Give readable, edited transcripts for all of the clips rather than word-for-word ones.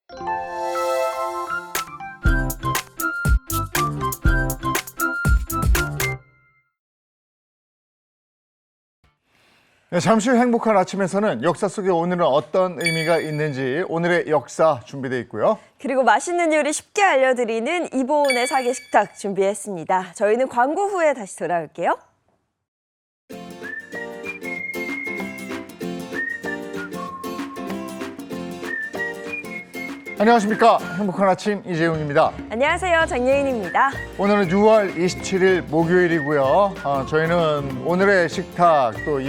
네, 잠시 후 행복한 아침에서는 역사 속에 오늘은 어떤 의미가 있는지 오늘의 역사 준비되어 있고요. 그리고 맛있는 요리 쉽게 알려드리는 이보은의 사계 식탁 준비했습니다. 저희는 광고 후에 다시 돌아올게요. 안녕하십니까. 행복한 아침 이재용입니다. 안녕하세요. 장예인입니다. 오늘은 6월 27일 목요일이고요. 저희는 오늘의 식탁 또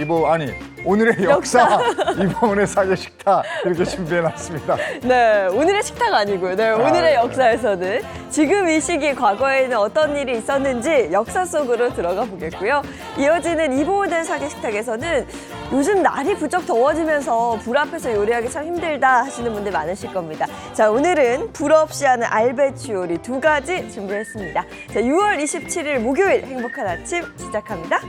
오늘의 역사 이보은의 사계 식탁 이렇게 준비해놨습니다. 네, 오늘의 식탁 아니고요. 네, 오늘의 역사에서는 지금 이 시기 과거에는 어떤 일이 있었는지 역사 속으로 들어가 보겠고요. 이어지는 이보은의 사계 식탁에서는 요즘 날이 부쩍 더워지면서 불 앞에서 요리하기 참 힘들다 하시는 분들 많으실 겁니다. 자, 오늘은 불 없이 하는 알배추 요리 2가지 준비했습니다. 자, 6월 27일 목요일 행복한 아침 시작합니다.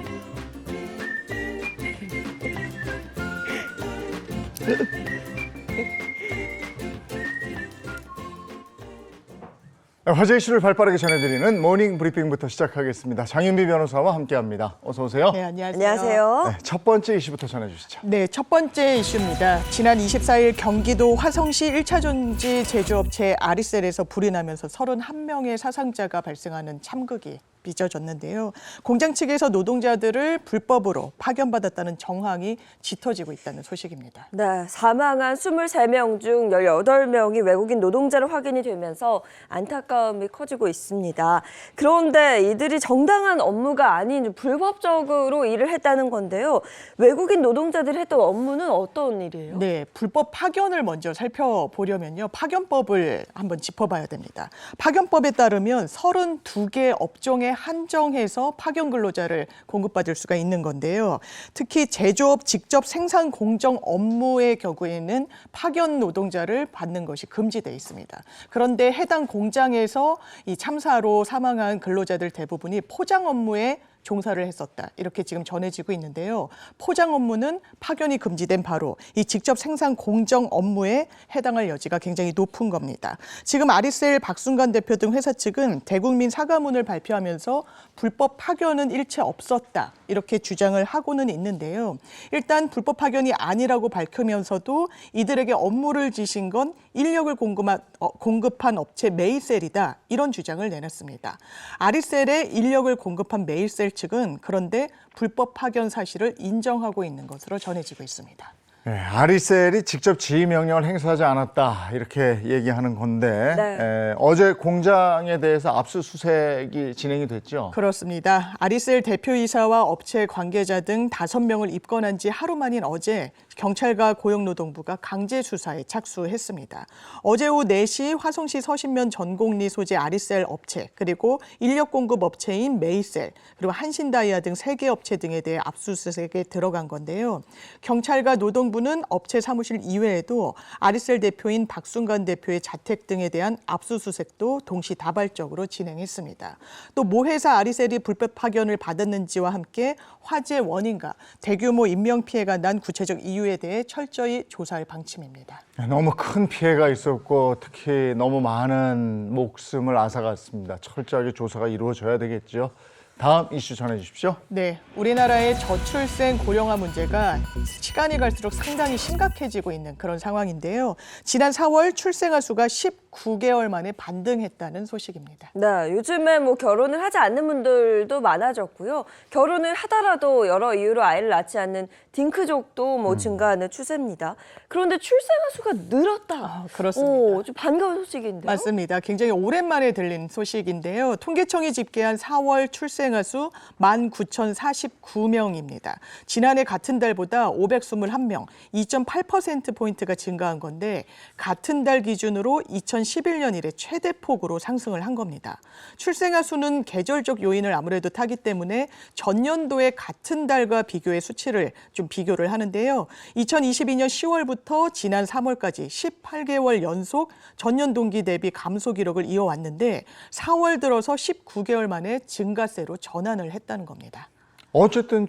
화제 이슈를 발빠르게 전해드리는 모닝 브리핑부터 시작하겠습니다. 장윤비 변호사와 함께합니다. 어서 오세요. 네, 안녕하세요. 안녕하세요. 네, 첫 번째 이슈부터 전해주시죠. 네, 첫 번째 이슈입니다. 지난 24일 경기도 화성시 1차 전지 제조업체 아리셀에서 불이 나면서 31명의 사상자가 발생하는 참극이 빚어졌는데요. 공장 측에서 노동자들을 불법으로 파견받았다는 정황이 짙어지고 있다는 소식입니다. 네, 사망한 23명 중 18명이 외국인 노동자로 확인이 되면서 안타까움이 커지고 있습니다. 그런데 이들이 정당한 업무가 아닌 불법적으로 일을 했다는 건데요. 외국인 노동자들이 했던 업무는 어떤 일이에요? 네, 불법 파견을 먼저 살펴보려면요. 파견법을 한번 짚어봐야 됩니다. 파견법에 따르면 32개 업종에 한정해서 파견 근로자를 공급받을 수가 있는 건데요. 특히 제조업 직접 생산 공정 업무의 경우에는 파견 노동자를 받는 것이 금지돼 있습니다. 그런데 해당 공장에서 이 참사로 사망한 근로자들 대부분이 포장 업무에 종사를 했었다. 이렇게 지금 전해지고 있는데요. 포장 업무는 파견이 금지된 바로 이 직접 생산 공정 업무에 해당할 여지가 굉장히 높은 겁니다. 지금 아리셀 박순관 대표 등 회사 측은 대국민 사과문을 발표하면서 불법 파견은 일체 없었다. 이렇게 주장을 하고는 있는데요. 일단 불법 파견이 아니라고 밝히면서도 이들에게 업무를 지신 건 인력을 공급한 업체 메이셀이다. 이런 주장을 내놨습니다. 아리셀에 인력을 공급한 메이셀 측은 그런데 불법 파견 사실을 인정하고 있는 것으로 전해지고 있습니다. 네, 아리셀이 직접 지휘 명령을 행사하지 않았다 이렇게 얘기하는 건데 네. 어제 공장에 대해서 압수수색이 진행이 됐죠? 그렇습니다. 아리셀 대표이사와 업체 관계자 등 5명을 입건한 지 하루 만인 어제 경찰과 고용노동부가 강제 수사에 착수했습니다. 어제 오후 4시 화성시 서신면 전곡리 소재 아리셀 업체 그리고 인력 공급 업체인 메이셀 그리고 한신다이아 등 3개 업체 등에 대해 압수수색에 들어간 건데요. 경찰과 노동부는 업체 사무실 이외에도 아리셀 대표인 박순관 대표의 자택 등에 대한 압수수색도 동시다발적으로 진행했습니다. 또 모회사 아리셀이 불법 파견을 받았는지와 함께 화재 원인과 대규모 인명피해가 난 구체적 이유에 대해 철저히 조사할 방침입니다. 너무 큰 피해가 있었고 특히 너무 많은 목숨을 앗아갔습니다. 철저하게 조사가 이루어져야 되겠죠. 다음 이슈 전해주십시오. 네, 우리나라의 저출생 고령화 문제가 시간이 갈수록 상당히 심각해지고 있는 그런 상황인데요. 지난 4월 출생아 수가 19개월 만에 반등했다는 소식입니다. 네, 요즘에 결혼을 하지 않는 분들도 많아졌고요. 결혼을 하더라도 여러 이유로 아이를 낳지 않는 딩크족도 증가하는 추세입니다. 그런데 출생아 수가 늘었다. 그렇습니다. 좀 반가운 소식인데요. 맞습니다. 굉장히 오랜만에 들린 소식인데요. 통계청이 집계한 4월 출생아 수 19,049명입니다. 지난해 같은 달보다 521명, 2.8%포인트가 증가한 건데 같은 달 기준으로 2011년 이래 최대폭으로 상승을 한 겁니다. 출생아 수는 계절적 요인을 아무래도 타기 때문에 전년도의 같은 달과 비교의 수치를 좀 비교를 하는데요. 2022년 10월부터 지난 3월까지 18개월 연속 전년 동기 대비 감소 기록을 이어왔는데 4월 들어서 19개월 만에 증가세로 전환을 했다는 겁니다. 어쨌든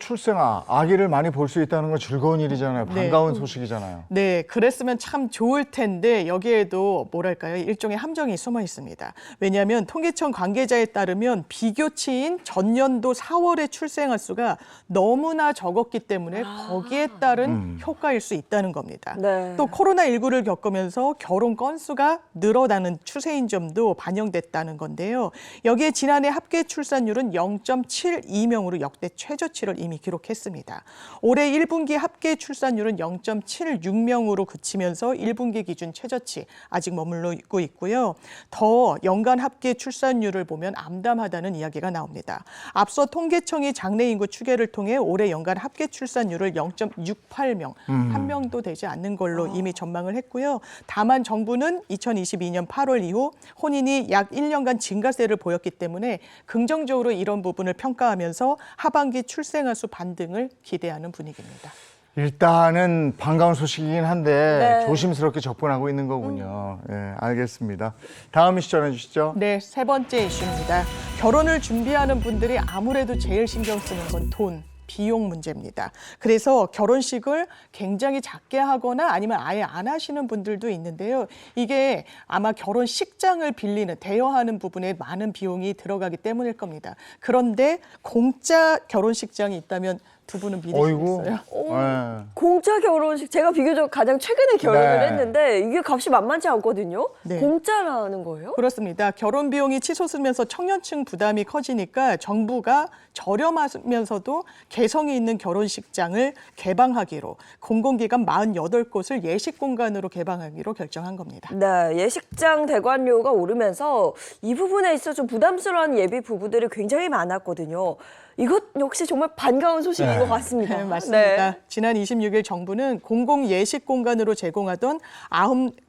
아기를 많이 볼 수 있다는 건 즐거운 일이잖아요. 네. 반가운 소식이잖아요. 네, 그랬으면 참 좋을 텐데 여기에도 뭐랄까요? 일종의 함정이 숨어 있습니다. 왜냐하면 통계청 관계자에 따르면 비교치인 전년도 4월에 출생아 수가 너무나 적었기 때문에 거기에 따른 효과일 수 있다는 겁니다. 네. 또 코로나19를 겪으면서 결혼 건수가 늘어나는 추세인 점도 반영됐다는 건데요. 여기에 지난해 합계 출산율은 0.72명으로 역대 최저치를 이미 기록했습니다. 올해 1분기 합계 출산율은 0.76명으로 그치면서 1분기 기준 최저치 아직 머물고 있고요. 더 연간 합계 출산율을 보면 암담하다는 이야기가 나옵니다. 앞서 통계청이 장래 인구 추계를 통해 올해 연간 합계 출산율을 0.68명, 한 명도 되지 않는 걸로 이미 전망을 했고요. 다만 정부는 2022년 8월 이후 혼인이 약 1년간 증가세를 보였기 때문에 긍정적으로 이런 부분을 평가하면서 하반기 출생아 수 반등을 기대하는 분위기입니다. 일단은 반가운 소식이긴 한데 네. 조심스럽게 접근하고 있는 거군요. 예, 알겠습니다. 다음 이슈 전해주시죠. 네, 세 번째 이슈입니다. 결혼을 준비하는 분들이 아무래도 제일 신경 쓰는 건 돈. 비용 문제입니다. 그래서 결혼식을 굉장히 작게 하거나 아니면 아예 안 하시는 분들도 있는데요. 이게 아마 결혼식장을 빌리는, 대여하는 부분에 많은 비용이 들어가기 때문일 겁니다. 그런데 공짜 결혼식장이 있다면 두 분은 믿으시겠어요? 예. 공짜 결혼식 제가 비교적 가장 최근에 결혼을 네. 했는데 이게 값이 만만치 않거든요. 네. 공짜라는 거예요? 그렇습니다. 결혼 비용이 치솟으면서 청년층 부담이 커지니까 정부가 저렴하면서도 개성이 있는 결혼식장을 개방하기로 공공기관 48곳을 예식 공간으로 개방하기로 결정한 겁니다. 네, 예식장 대관료가 오르면서 이 부분에 있어 좀 부담스러운 예비 부부들이 굉장히 많았거든요. 이것 역시 정말 반가운 소식인 것 같습니다. 네, 맞습니다. 네. 지난 26일 정부는 공공 예식 공간으로 제공하던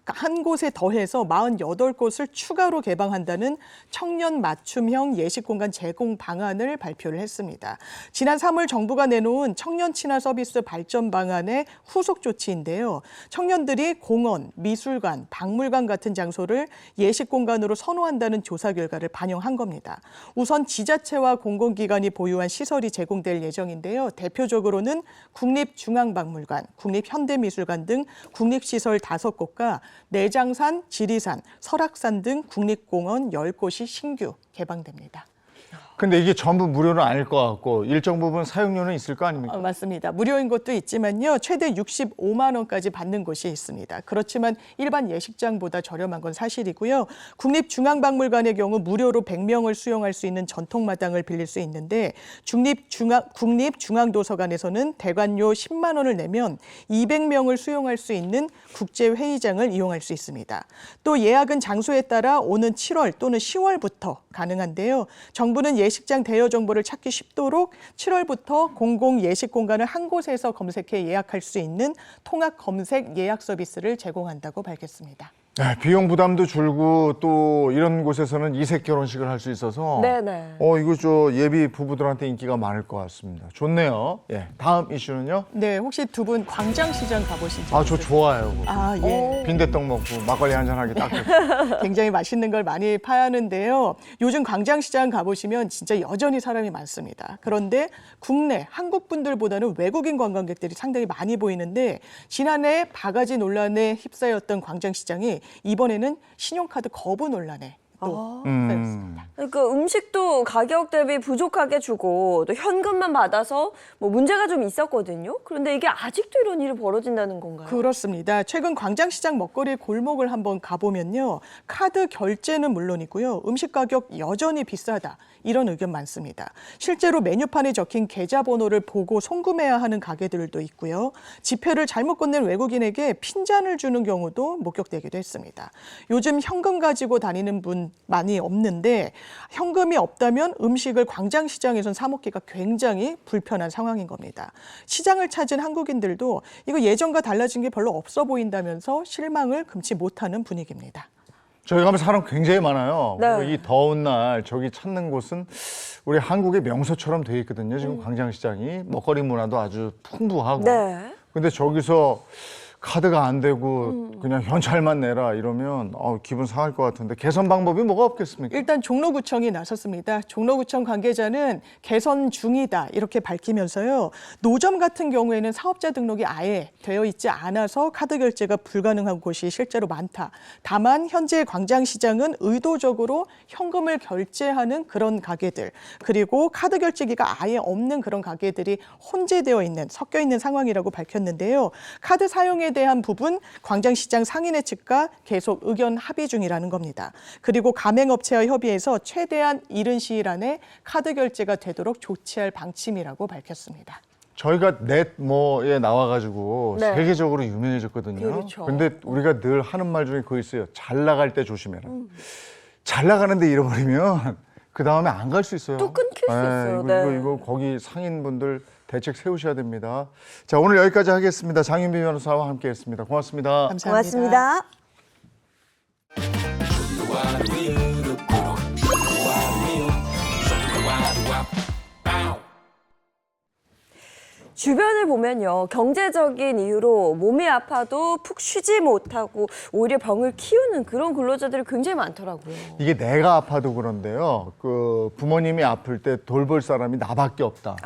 91곳에 더해서 48곳을 추가로 개방한다는 청년 맞춤형 예식 공간 제공 방안을 발표를 했습니다. 지난 3월 정부가 내놓은 청년 친화 서비스 발전 방안의 후속 조치인데요. 청년들이 공원, 미술관, 박물관 같은 장소를 예식 공간으로 선호한다는 조사 결과를 반영한 겁니다. 우선 지자체와 공공기관이 보유한 시설이 제공될 예정인데요. 대표적으로는 국립중앙박물관, 국립현대미술관 등 국립시설 5곳과 내장산, 지리산, 설악산 등 국립공원 10곳이 신규 개방됩니다. 근데 이게 전부 무료는 아닐 것 같고 일정 부분 사용료는 있을 거 아닙니까? 맞습니다. 무료인 곳도 있지만요. 최대 65만 원까지 받는 곳이 있습니다. 그렇지만 일반 예식장보다 저렴한 건 사실이고요. 국립중앙박물관의 경우 무료로 100명을 수용할 수 있는 전통마당을 빌릴 수 있는데 국립중앙도서관에서는 대관료 10만 원을 내면 200명을 수용할 수 있는 국제회의장을 이용할 수 있습니다. 또 예약은 장소에 따라 오는 7월 또는 10월부터 가능한데요. 정부는 예식장 대여 정보를 찾기 쉽도록 7월부터 공공 예식 공간을 한 곳에서 검색해 예약할 수 있는 통합 검색 예약 서비스를 제공한다고 밝혔습니다. 네, 비용 부담도 줄고 또 이런 곳에서는 이색 결혼식을 할 수 있어서 네네. 이거 저 예비 부부들한테 인기가 많을 것 같습니다. 좋네요. 예, 다음 이슈는요? 네, 혹시 두 분 광장시장 가보신 적 아, 저 있으세요? 좋아요. 그거. 아, 예. 빈대떡 먹고 막걸리 한잔 하기 딱 좋죠. 굉장히 맛있는 걸 많이 파는데요. 요즘 광장시장 가보시면 진짜 여전히 사람이 많습니다. 그런데 국내 한국 분들보다는 외국인 관광객들이 상당히 많이 보이는데 지난해 바가지 논란에 휩싸였던 광장시장이 이번에는 신용카드 거부 논란에 또 휩싸였습니다. 그러니까 음식도 가격 대비 부족하게 주고 또 현금만 받아서 뭐 문제가 좀 있었거든요. 그런데 이게 아직도 이런 일이 벌어진다는 건가요? 그렇습니다. 최근 광장시장 먹거리 골목을 한번 가보면요. 카드 결제는 물론이고요. 음식 가격 여전히 비싸다. 이런 의견 많습니다. 실제로 메뉴판에 적힌 계좌번호를 보고 송금해야 하는 가게들도 있고요. 지폐를 잘못 건넨 외국인에게 핀잔을 주는 경우도 목격되기도 했습니다. 요즘 현금 가지고 다니는 분 많이 없는데 현금이 없다면 음식을 광장시장에선 사 먹기가 굉장히 불편한 상황인 겁니다. 시장을 찾은 한국인들도 이거 예전과 달라진 게 별로 없어 보인다면서 실망을 금치 못하는 분위기입니다. 저희 가면 사람 굉장히 많아요. 네. 그리고 이 더운 날 저기 찾는 곳은 우리 한국의 명소처럼 돼 있거든요. 지금 광장시장이 먹거리 문화도 아주 풍부하고. 네. 근데 저기서 카드가 안 되고 그냥 현찰만 내라 이러면 기분 상할 것 같은데 개선 방법이 뭐가 없겠습니까? 일단 종로구청이 나섰습니다. 종로구청 관계자는 개선 중이다 이렇게 밝히면서요. 노점 같은 경우에는 사업자 등록이 아예 되어 있지 않아서 카드 결제가 불가능한 곳이 실제로 많다. 다만 현재 광장시장은 의도적으로 현금을 결제하는 그런 가게들 그리고 카드 결제기가 아예 없는 그런 가게들이 혼재되어 있는 섞여 있는 상황이라고 밝혔는데요. 카드 사용에 대한 부분 광장시장 상인회 측과 계속 의견 합의 중이라는 겁니다. 그리고 가맹업체와 협의해서 최대한 이른 시일 안에 카드 결제가 되도록 조치할 방침이라고 밝혔습니다. 저희가 넷뭐에 나와가지고 네. 세계적으로 유명해졌거든요. 그렇죠. 근데 우리가 늘 하는 말 중에 그거 있어요. 잘 나갈 때 조심해라. 잘 나가는데 잃어버리면 그 다음에 안 갈 수 있어요. 또 끊길 수 있어요. 이거 거기 상인분들 대책 세우셔야 됩니다. 자, 오늘 여기까지 하겠습니다. 장윤비 변호사와 함께했습니다. 고맙습니다. 감사합니다. 주변을 보면요. 경제적인 이유로 몸이 아파도 푹 쉬지 못하고 오히려 병을 키우는 그런 근로자들이 굉장히 많더라고요. 이게 내가 아파도 그런데요. 그 부모님이 아플 때 돌볼 사람이 나밖에 없다.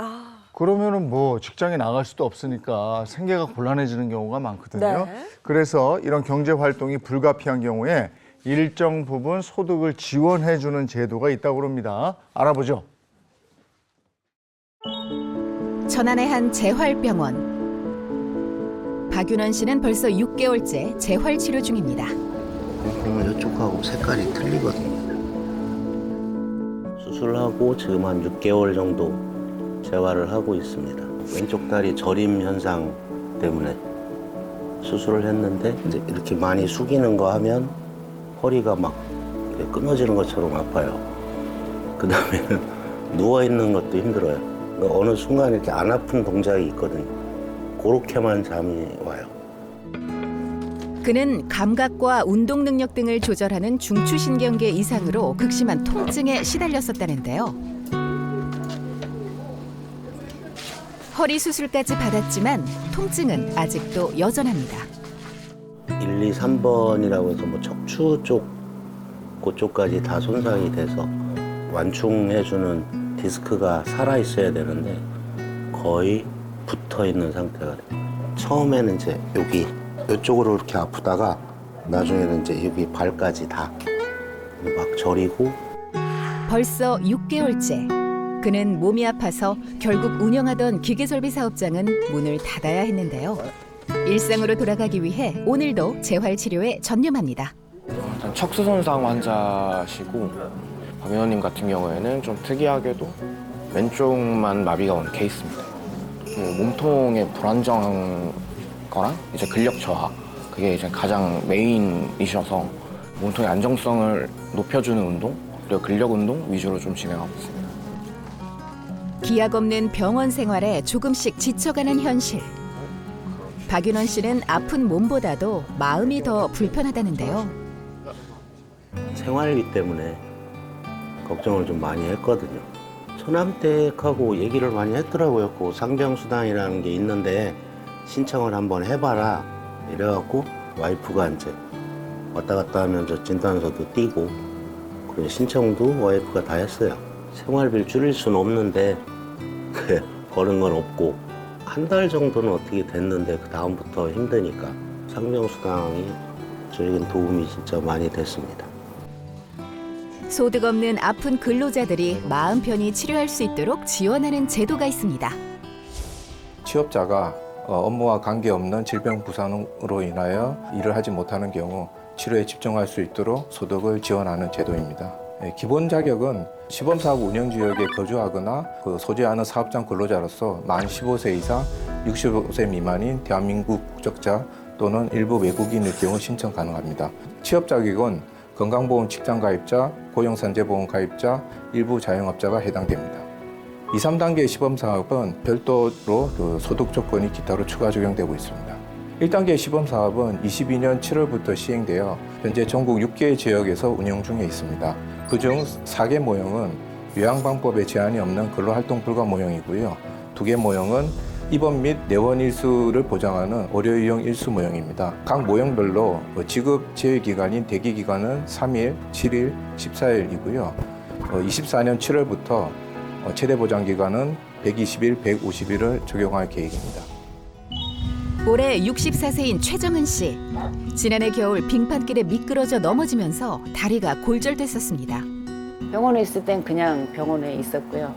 그러면은 뭐 직장에 나갈 수도 없으니까 생계가 곤란해지는 경우가 많거든요. 네. 그래서 이런 경제 활동이 불가피한 경우에 일정 부분 소득을 지원해 주는 제도가 있다고 합니다. 알아보죠. 천안의 한 재활병원. 박윤원 씨는 벌써 6개월째 재활 치료 중입니다. 보면 이쪽하고 색깔이 틀리거든요. 수술하고 지금 한 6개월 정도 재활을 하고 있습니다. 왼쪽 다리 저림 현상 때문에 수술을 했는데 이제 이렇게 많이 숙이는 거 하면 허리가 막 끊어지는 것처럼 아파요. 그 다음에는 누워있는 것도 힘들어요. 어느 순간 이렇게 안 아픈 동작이 있거든요. 그렇게만 잠이 와요. 그는 감각과 운동 능력 등을 조절하는 중추신경계 이상으로 극심한 통증에 시달렸었다는데요. 허리 수술까지 받았지만 통증은 아직도 여전합니다. 1, 2, 3번이라고 해서 뭐 척추 쪽 그쪽까지 다 손상이 돼서 완충해주는 디스크가 살아있어야 되는데 거의 붙어있는 상태가 돼요. 처음에는 이제 여기 이쪽으로 이렇게 아프다가 나중에는 이제 여기 발까지 다 막 저리고. 벌써 6개월째. 그는 몸이 아파서 결국 운영하던 기계설비 사업장은 문을 닫아야 했는데요. 일상으로 돌아가기 위해 오늘도 재활치료에 전념합니다. 일단 척수 손상 환자시고 박윤호님 같은 경우에는 좀 특이하게도 왼쪽만 마비가 온 케이스입니다. 몸통의 불안정한 거랑 이제 근력 저하 그게 이제 가장 메인이셔서 몸통의 안정성을 높여주는 운동 그리고 근력 운동 위주로 좀 진행하고 있습니다. 기약 없는 병원 생활에 조금씩 지쳐가는 현실. 박윤원 씨는 아픈 몸보다도 마음이 더 불편하다는데요. 생활비 때문에 걱정을 좀 많이 했거든요. 초남댁하고 얘기를 많이 했더라고요. 그 상병수당이라는 게 있는데 신청을 한번 해봐라 이래갖고 와이프가 이제 왔다 갔다 하면서 진단서도 띄고 그리고 신청도 와이프가 다 했어요. 생활비를 줄일 수는 없는데 버는 건 없고 한 달 정도는 어떻게 됐는데 그 다음부터 힘드니까 상병수당이 저에겐 도움이 진짜 많이 됐습니다. 소득 없는 아픈 근로자들이 마음 편히 치료할 수 있도록 지원하는 제도가 있습니다. 취업자가 업무와 관계없는 질병 부상으로 인하여 일을 하지 못하는 경우 치료에 집중할 수 있도록 소득을 지원하는 제도입니다. 기본 자격은 시범사업 운영지역에 거주하거나 소재하는 사업장 근로자로서 만 15세 이상 65세 미만인 대한민국 국적자 또는 일부 외국인일 경우 신청 가능합니다. 취업 자격은 건강보험 직장가입자, 고용산재보험 가입자, 일부 자영업자가 해당됩니다. 2, 3단계 시범사업은 별도로 소득 조건이 기타로 추가 적용되고 있습니다. 1단계 시범사업은 22년 7월부터 시행되어 현재 전국 6개 지역에서 운영 중에 있습니다. 그중 4개 모형은 요양방법에 제한이 없는 근로활동 불가 모형이고요. 2개 모형은 입원 및 내원 일수를 보장하는 의료이용 일수 모형입니다. 각 모형별로 지급 제외 기간인 대기 기간은 3일, 7일, 14일이고요. 24년 7월부터 최대 보장 기간은 120일, 150일을 적용할 계획입니다. 올해 64세인 최정은 씨. 지난해 겨울 빙판길에 미끄러져 넘어지면서 다리가 골절됐었습니다. 병원에 있을 땐 그냥 병원에 있었고요.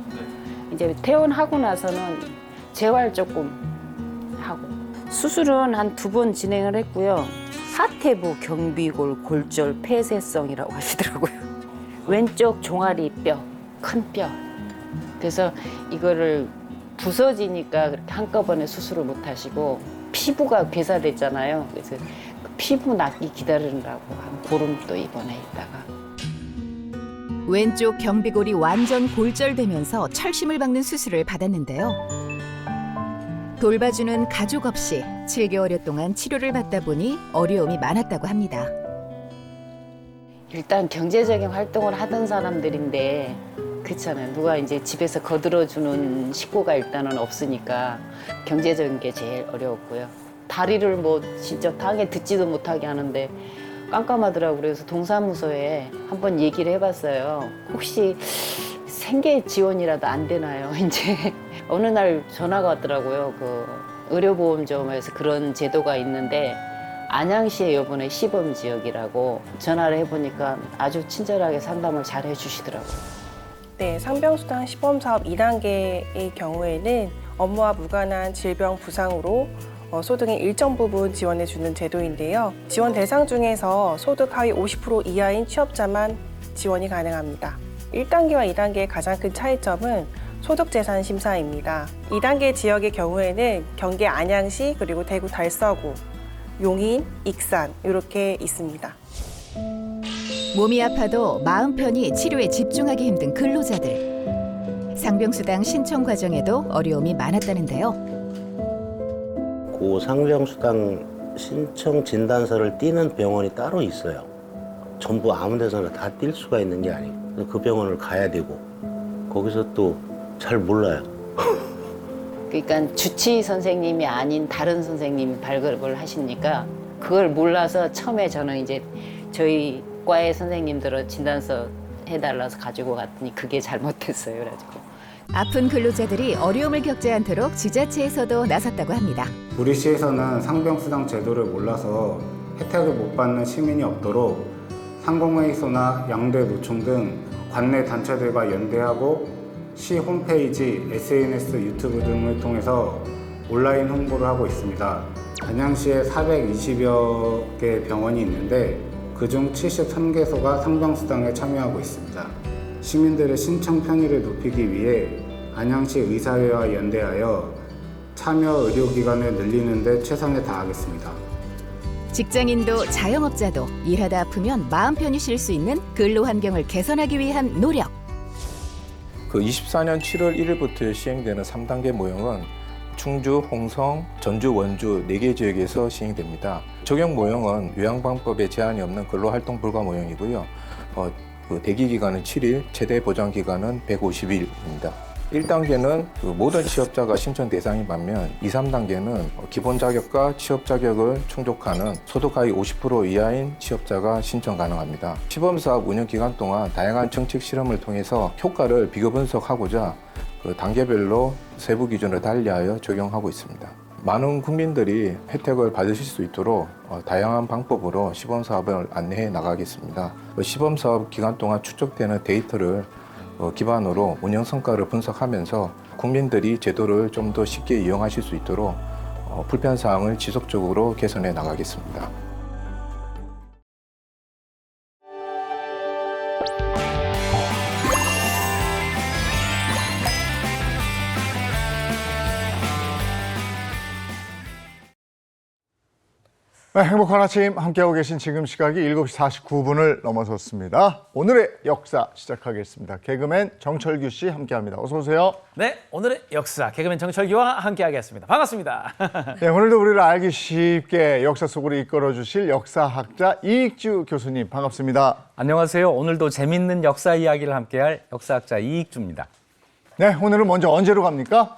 이제 퇴원하고 나서는 재활 조금 하고 수술은 한 2번 진행을 했고요. 하태부 경비골 골절 폐쇄성이라고 하시더라고요. 왼쪽 종아리 뼈, 큰 뼈. 그래서 이거를 부서지니까 그렇게 한꺼번에 수술을 못 하시고 피부가 괴사됐잖아요. 그래서 그 피부 낫기 기다리느라고 한 보름 또 입원해 있다가. 왼쪽 경비골이 완전 골절되면서 철심을 박는 수술을 받았는데요. 돌봐주는 가족 없이 7개월여 동안 치료를 받다 보니 어려움이 많았다고 합니다. 일단 경제적인 활동을 하던 사람들인데 그렇잖아요. 누가 이제 집에서 거들어주는 식구가 일단은 없으니까 경제적인 게 제일 어려웠고요. 다리를 뭐 진짜 당에 듣지도 못하게 하는데 깜깜하더라고요. 그래서 동사무소에 한번 얘기를 해봤어요. 혹시 생계 지원이라도 안 되나요? 이제 어느 날 전화가 왔더라고요. 그 의료보험점에서 그런 제도가 있는데 안양시의 요번에 시범 지역이라고 전화를 해보니까 아주 친절하게 상담을 잘 해주시더라고요. 네, 상병수당 시범사업 2단계의 경우에는 업무와 무관한 질병 부상으로 소득의 일정 부분 지원해주는 제도인데요. 지원 대상 중에서 소득 하위 50% 이하인 취업자만 지원이 가능합니다. 1단계와 2단계의 가장 큰 차이점은 소득재산 심사입니다. 2단계 지역의 경우에는 경기 안양시 그리고 대구 달서구, 용인, 익산 이렇게 있습니다. 몸이 아파도 마음 편히 치료에 집중하기 힘든 근로자들. 상병수당 신청 과정에도 어려움이 많았다는데요. 그 상병수당 신청 진단서를 띄는 병원이 따로 있어요. 전부 아무 데서나 다 뛸 수가 있는 게 아니고 그 병원을 가야 되고 거기서 또 잘 몰라요. 그러니까 주치 선생님이 아닌 다른 선생님이 발급을 하시니까 그걸 몰라서 처음에 저는 이제 저희 과의 선생님들은 진단서 해달라서 가지고 갔더니 그게 잘못됐어요. 그래가지고. 아픈 근로자들이 어려움을 겪지 않도록 지자체에서도 나섰다고 합니다. 우리 시에서는 상병수당 제도를 몰라서 혜택을 못 받는 시민이 없도록 상공회의소나 양대 노총 등 관내 단체들과 연대하고 시 홈페이지, SNS, 유튜브 등을 통해서 온라인 홍보를 하고 있습니다. 안양시에 420여 개 병원이 있는데 그중 73개소가 상병수당에 참여하고 있습니다. 시민들의 신청 편의를 높이기 위해 안양시 의사회와 연대하여 참여 의료기관을 늘리는 데 최선을 다하겠습니다. 직장인도 자영업자도 일하다 아프면 마음 편히 쉴 수 있는 근로 환경을 개선하기 위한 노력. 그 24년 7월 1일부터 시행되는 3단계 모형은 충주, 홍성, 전주, 원주 4개 지역에서 시행됩니다. 적용 모형은 요양방법에 제한이 없는 근로활동 불가 모형이고요. 그 대기 기간은 7일, 최대 보장 기간은 150일입니다. 1단계는 그 모든 취업자가 신청 대상인 반면 2, 3단계는 기본 자격과 취업 자격을 충족하는 소득 하위 50% 이하인 취업자가 신청 가능합니다. 시범사업 운영 기간 동안 다양한 정책 실험을 통해서 효과를 비교 분석하고자 그 단계별로 세부 기준을 달리하여 적용하고 있습니다. 많은 국민들이 혜택을 받으실 수 있도록 다양한 방법으로 시범사업을 안내해 나가겠습니다. 시범사업 기간 동안 축적되는 데이터를 기반으로 운영 성과를 분석하면서 국민들이 제도를 좀 더 쉽게 이용하실 수 있도록 불편사항을 지속적으로 개선해 나가겠습니다. 네, 행복한 아침 함께하고 계신 지금 시각이 7시 49분을 넘어섰습니다. 오늘의 역사 시작하겠습니다. 개그맨 정철규 씨 함께합니다. 어서 오세요. 네, 오늘의 역사 개그맨 정철규와 함께하겠습니다. 반갑습니다. 네, 오늘도 우리를 알기 쉽게 역사 속으로 이끌어 주실 역사학자 이익주 교수님 반갑습니다. 안녕하세요. 오늘도 재밌는 역사 이야기를 함께할 역사학자 이익주입니다. 네, 오늘은 먼저 언제로 갑니까?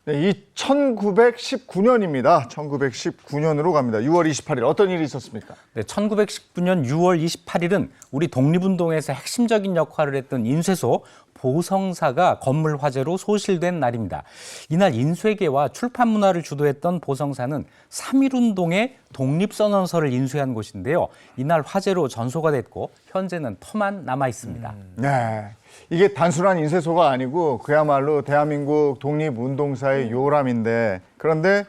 네, 이 1919년입니다. 1919년으로 갑니다. 6월 28일 어떤 일이 있었습니까? 네, 1919년 6월 28일은 우리 독립운동에서 핵심적인 역할을 했던 인쇄소 보성사가 건물 화재로 소실된 날입니다. 이날 인쇄계와 출판 문화를 주도했던 보성사는 3.1운동의 독립선언서를 인쇄한 곳인데요. 이날 화재로 전소가 됐고 현재는 터만 남아 있습니다. 네, 이게 단순한 인쇄소가 아니고 그야말로 대한민국 독립운동사의 요람인데, 그런데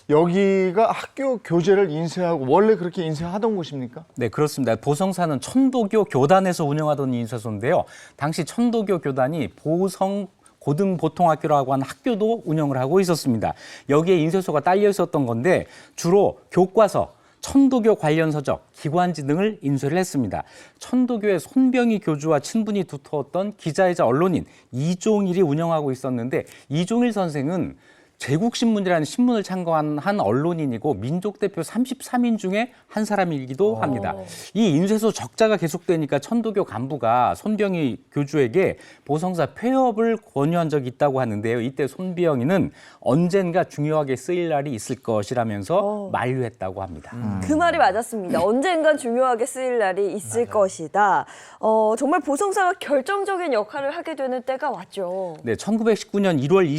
여기가 학교 교재를 인쇄하고 원래 그렇게 인쇄하던 곳입니까? 네, 그렇습니다. 보성사는 천도교 교단에서 운영하던 인쇄소인데요. 당시 천도교 교단이 보성 고등보통학교라고 하는 학교도 운영을 하고 있었습니다. 여기에 인쇄소가 딸려 있었던 건데 주로 교과서, 천도교 관련 서적, 기관지 등을 인쇄를 했습니다. 천도교의 손병희 교주와 친분이 두터웠던 기자이자 언론인 이종일이 운영하고 있었는데, 이종일 선생은 제국신문이라는 신문을 창간한 언론인이고 민족대표 33인 중에 한 사람이기도 합니다. 이 인쇄소 적자가 계속되니까 천도교 간부가 손병희 교주에게 보성사 폐업을 권유한 적이 있다고 하는데요. 이때 손병희는 언젠가 중요하게 쓰일 날이 있을 것이라면서 만류했다고 합니다. 그 말이 맞았습니다. 언젠간 중요하게 쓰일 날이 있을 것이다. 정말 보성사가 결정적인 역할을 하게 되는 때가 왔죠. 네, 1919년 1월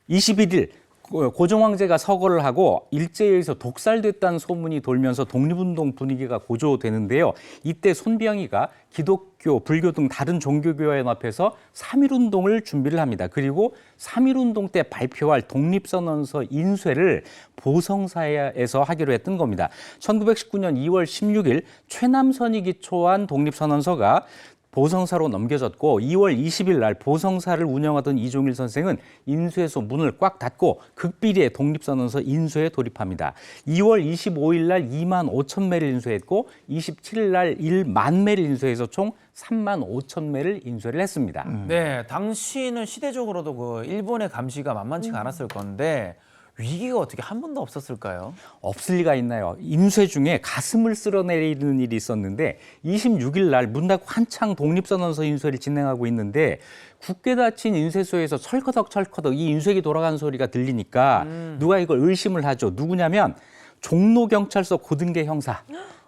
21일 고종황제가 서거를 하고 일제에 의해서 독살됐다는 소문이 돌면서 독립운동 분위기가 고조되는데요. 이때 손병희가 기독교, 불교 등 다른 종교교회 연합해서 3.1운동을 준비를 합니다. 그리고 3.1운동 때 발표할 독립선언서 인쇄를 보성사에서 하기로 했던 겁니다. 1919년 2월 16일 최남선이 기초한 독립선언서가 보성사로 넘겨졌고 2월 20일 날 보성사를 운영하던 이종일 선생은 인쇄소 문을 꽉 닫고 극비리에 독립선언서 인쇄에 돌입합니다. 2월 25일 날 2만 5천 매를 인쇄했고 27일 날 1만 매를 인쇄해서 총 3만 5천 매를 인쇄를 했습니다. 네, 당시는 시대적으로도 그 일본의 감시가 만만치가 않았을 건데 위기가 어떻게 한 번도 없었을까요? 없을 리가 있나요? 인쇄 중에 가슴을 쓸어내리는 일이 있었는데 26일 날 문 닫고 한창 독립선언서 인쇄를 진행하고 있는데 굳게 닫힌 인쇄소에서 철커덕 이 인쇄기 돌아가는 소리가 들리니까 누가 이걸 의심을 하죠. 누구냐면 종로경찰서 고등계 형사.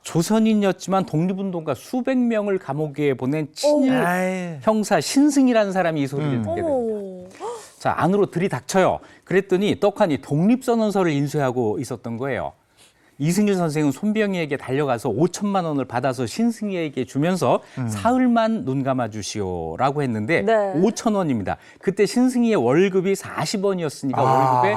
조선인이었지만 독립운동가 수백 명을 감옥에 보낸 친일 형사 신승이라는 사람이 이 소리를 듣게 됩니다. 자, 안으로 들이닥쳐요. 그랬더니 떡하니 독립선언서를 인쇄하고 있었던 거예요. 이승일 선생은 손병희에게 달려가서 5천만 원을 받아서 신승희에게 주면서 사흘만 눈 감아 주시오라고 했는데 네. 5천 원입니다. 그때 신승희의 월급이 40원이었으니까 월급의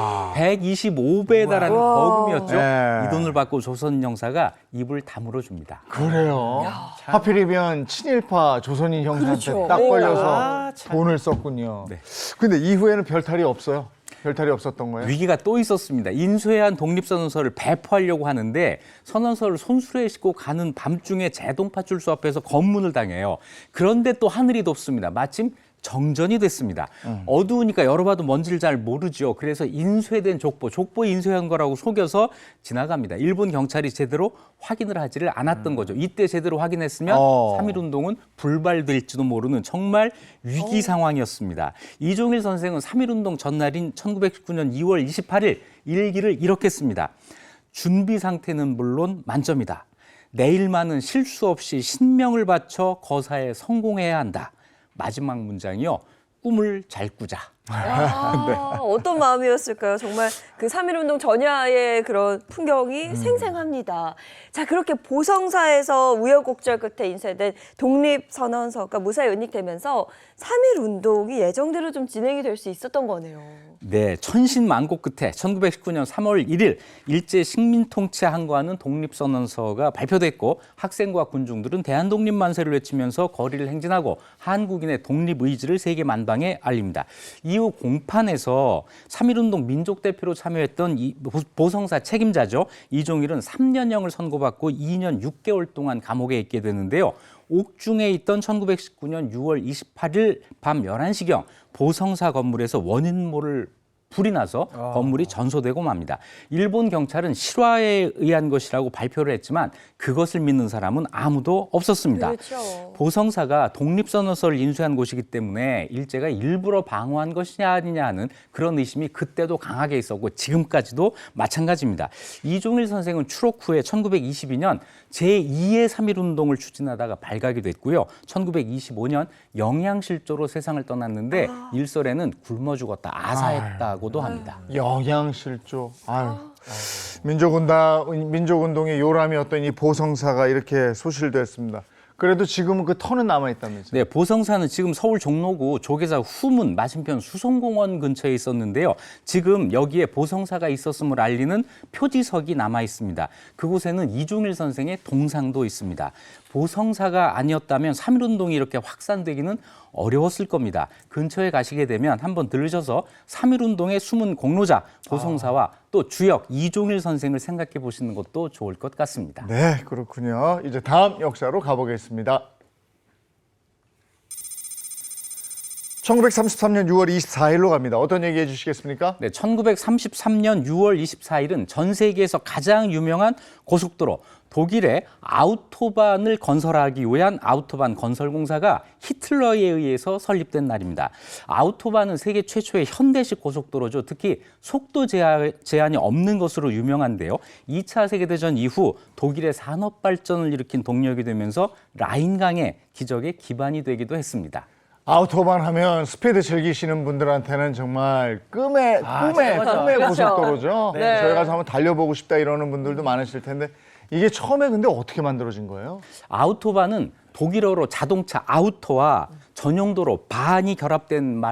125배에 달하는 버금이었죠. 네. 이 돈을 받고 조선 형사가 입을 다물어 줍니다. 그래요. 하필이면 친일파 조선인 형사한테 그렇죠. 딱 걸려서 아, 참. 돈을 썼군요. 네. 근데 이후에는 별탈이 없어요. 별탈이 없었던 거예요. 위기가 또 있었습니다. 인쇄한 독립선언서를 배포하려고 하는데 선언서를 손수레에 싣고 가는 밤중에 제동파출소 앞에서 검문을 당해요. 그런데 또 하늘이 덥습니다. 마침 정전이 됐습니다. 어두우니까 열어봐도 뭔지를 잘 모르죠. 그래서 인쇄된 족보 인쇄한 거라고 속여서 지나갑니다. 일본 경찰이 제대로 확인을 하지를 않았던 거죠. 이때 제대로 확인했으면 3.1운동은 불발될지도 모르는 정말 위기 상황이었습니다. 이종일 선생은 3.1운동 전날인 1919년 2월 28일 일기를 이렇게 씁니다. 준비 상태는 물론 만점이다. 내일만은 실수 없이 신명을 바쳐 거사에 성공해야 한다. 마지막 문장이요. 꿈을 잘 꾸자. 어떤 마음이었을까요? 정말 그 3.1운동 전야의 그런 풍경이 생생합니다. 자, 그렇게 보성사에서 우여곡절 끝에 인쇄된 독립선언서가 무사히 은닉되면서 3.1운동이 예정대로 좀 진행이 될 수 있었던 거네요. 네, 천신만고 끝에 1919년 3월 1일 일제 식민통치 항거하는 독립선언서가 발표됐고 학생과 군중들은 대한독립만세를 외치면서 거리를 행진하고 한국인의 독립의지를 세계 만방에 알립니다. 이후 공판에서 3.1운동 민족대표로 참여했던 보성사 책임자죠. 이종일은 3년형을 선고받고 2년 6개월 동안 감옥에 있게 되는데요. 옥중에 있던 1919년 6월 28일 밤 11시경 보성사 건물에서 원인 모를 불이 나서 건물이 전소되고 맙니다. 일본 경찰은 실화에 의한 것이라고 발표를 했지만 그것을 믿는 사람은 아무도 없었습니다. 그렇죠. 보성사가 독립선언서를 인수한 곳이기 때문에 일제가 일부러 방어한 것이 아니냐 하는 그런 의심이 그때도 강하게 있었고 지금까지도 마찬가지입니다. 이종일 선생은 추록 후에 1922년 제2의 3.1운동을 추진하다가 발각이 됐고요. 1925년 영양실조로 세상을 떠났는데 일설에는 굶어 죽었다, 아사했다고도 합니다. 영양실조. 아유. 민족운동의 요람이었던 이 보성사가 이렇게 소실됐습니다. 그래도 지금은 그 터는 남아있다면서요? 네, 보성사는 지금 서울 종로구 조계사 후문 맞은편 수성공원 근처에 있었는데요. 지금 여기에 보성사가 있었음을 알리는 표지석이 남아 있습니다. 그곳에는 이종일 선생의 동상도 있습니다. 보성사가 아니었다면 3.1운동이 이렇게 확산되기는 어려웠을 겁니다. 근처에 가시게 되면 한번 들르셔서 3.1운동의 숨은 공로자 보성사와 또 주역 이종일 선생을 생각해 보시는 것도 좋을 것 같습니다. 네, 그렇군요. 이제 다음 역사로 가보겠습니다. 1933년 6월 24일로 갑니다. 어떤 얘기 해주시겠습니까? 네, 1933년 6월 24일은 전 세계에서 가장 유명한 고속도로 독일의 아우토반을 건설하기 위한 아우토반 건설공사가 히틀러에 의해서 설립된 날입니다. 아우토반은 세계 최초의 현대식 고속도로죠. 특히 속도 제한이 없는 것으로 유명한데요. 2차 세계대전 이후 독일의 산업 발전을 일으킨 동력이 되면서 라인강의 기적의 기반이 되기도 했습니다. 아우토반 하면 스피드 즐기시는 분들한테는 정말 꿈의 그렇죠. 고속도로죠. 네. 저희 가서 한번 달려보고 싶다 이러는 분들도 많으실 텐데 이게 처음에 근데 어떻게 만들어진 거예요? 아우토반은 독일어로 자동차 아우토와 전용도로 반이 결합된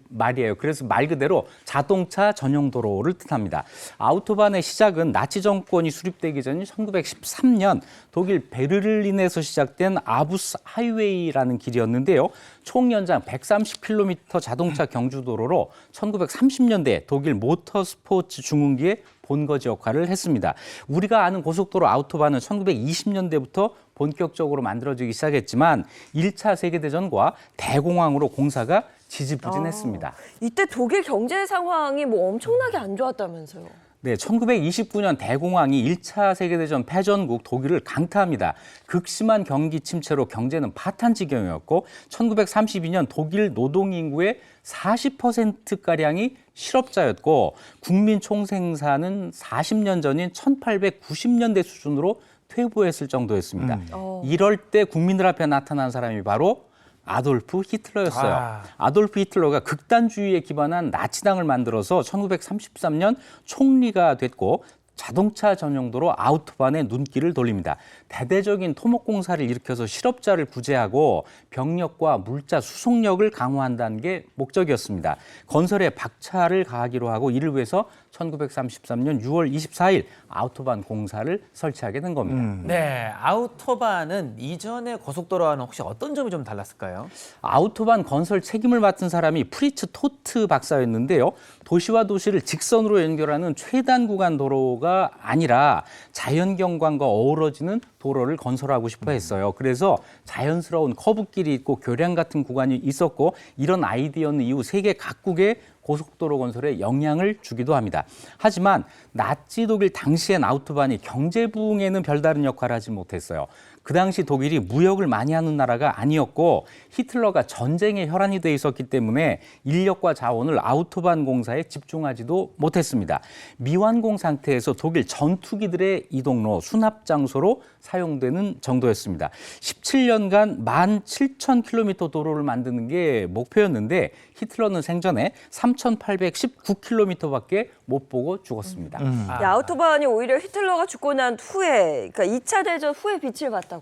말이에요. 그래서 말 그대로 자동차 전용도로를 뜻합니다. 아우토반의 시작은 나치 정권이 수립되기 전인 1913년 독일 베를린에서 시작된 아부스 하이웨이라는 길이었는데요. 총 연장 130km 자동차 경주도로로 1930년대 독일 모터스포츠 중흥기의 본거지 역할을 했습니다. 우리가 아는 고속도로 아우토반은 1920년대부터 본격적으로 만들어지기 시작했지만 1차 세계대전과 대공황으로 공사가 지지부진했습니다. 이때 독일 경제 상황이 뭐 엄청나게 안 좋았다면서요. 네, 1929년 대공황이 1차 세계대전 패전국 독일을 강타합니다. 극심한 경기 침체로 경제는 파탄 지경이었고 1932년 독일 노동인구의 40%가량이 실업자였고 국민 총생산은 40년 전인 1890년대 수준으로 퇴보했을 정도였습니다. 이럴 때 국민들 앞에 나타난 사람이 바로 아돌프 히틀러였어요. 아돌프 히틀러가 극단주의에 기반한 나치당을 만들어서 1933년 총리가 됐고 자동차 전용도로 아우토반에 눈길을 돌립니다. 대대적인 토목공사를 일으켜서 실업자를 구제하고 병력과 물자 수송력을 강화한다는 게 목적이었습니다. 건설에 박차를 가하기로 하고 이를 위해서 1933년 6월 24일 아우토반 공사를 설치하게 된 겁니다. 네, 아우토반은 이전의 고속도로와는 혹시 어떤 점이 좀 달랐을까요? 아우토반 건설 책임을 맡은 사람이 프리츠 토트 박사였는데요. 도시와 도시를 직선으로 연결하는 최단 구간 도로가 아니라 자연경관과 어우러지는 도로를 건설하고 싶어 했어요. 그래서 자연스러운 커브길이 있고 교량 같은 구간이 있었고 이런 아이디어는 이후 세계 각국의 고속도로 건설에 영향을 주기도 합니다. 하지만 나치 독일 당시엔 아우토반이 경제 부흥에는 별다른 역할을 하지 못했어요. 그 당시 독일이 무역을 많이 하는 나라가 아니었고 히틀러가 전쟁에 혈안이 돼 있었기 때문에 인력과 자원을 아우토반 공사에 집중하지도 못했습니다. 미완공 상태에서 독일 전투기들의 이동로, 수납 장소로 사용되는 정도였습니다. 17년간 17,000km 도로를 만드는 게 목표였는데 히틀러는 생전에 3,819km밖에 못 보고 죽었습니다. 이 아우토반이 오히려 히틀러가 죽고 난 후에, 그러니까 2차 대전 후에 빛을 봤다고요.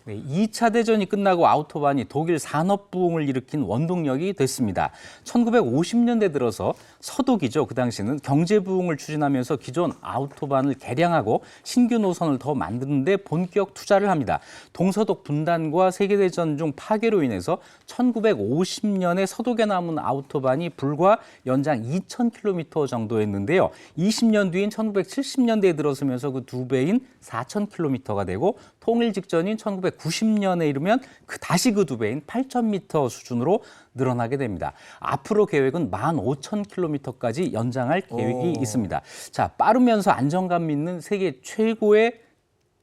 네, 2차 대전이 끝나고 아우토반이 독일 산업 부흥을 일으킨 원동력이 됐습니다. 1950년대 들어서 서독이죠. 그 당시는 경제 부흥을 추진하면서 기존 아우토반을 개량하고 신규 노선을 더 만드는 데 본격 투자를 합니다. 동서독 분단과 세계대전 중 파괴로 인해서 1950년에 서독에 남은 아우토반이 불과 연장 2,000km 정도였는데요. 20년 뒤인 1970년대에 들어서면서 그 두 배인 4,000km가 되고 통일 직전인 1990년에 이르면 다시 그 2배인 8,000m 수준으로 늘어나게 됩니다. 앞으로 계획은 15,000km까지 연장할 계획이 있습니다. 자, 빠르면서 안정감 있는 세계 최고의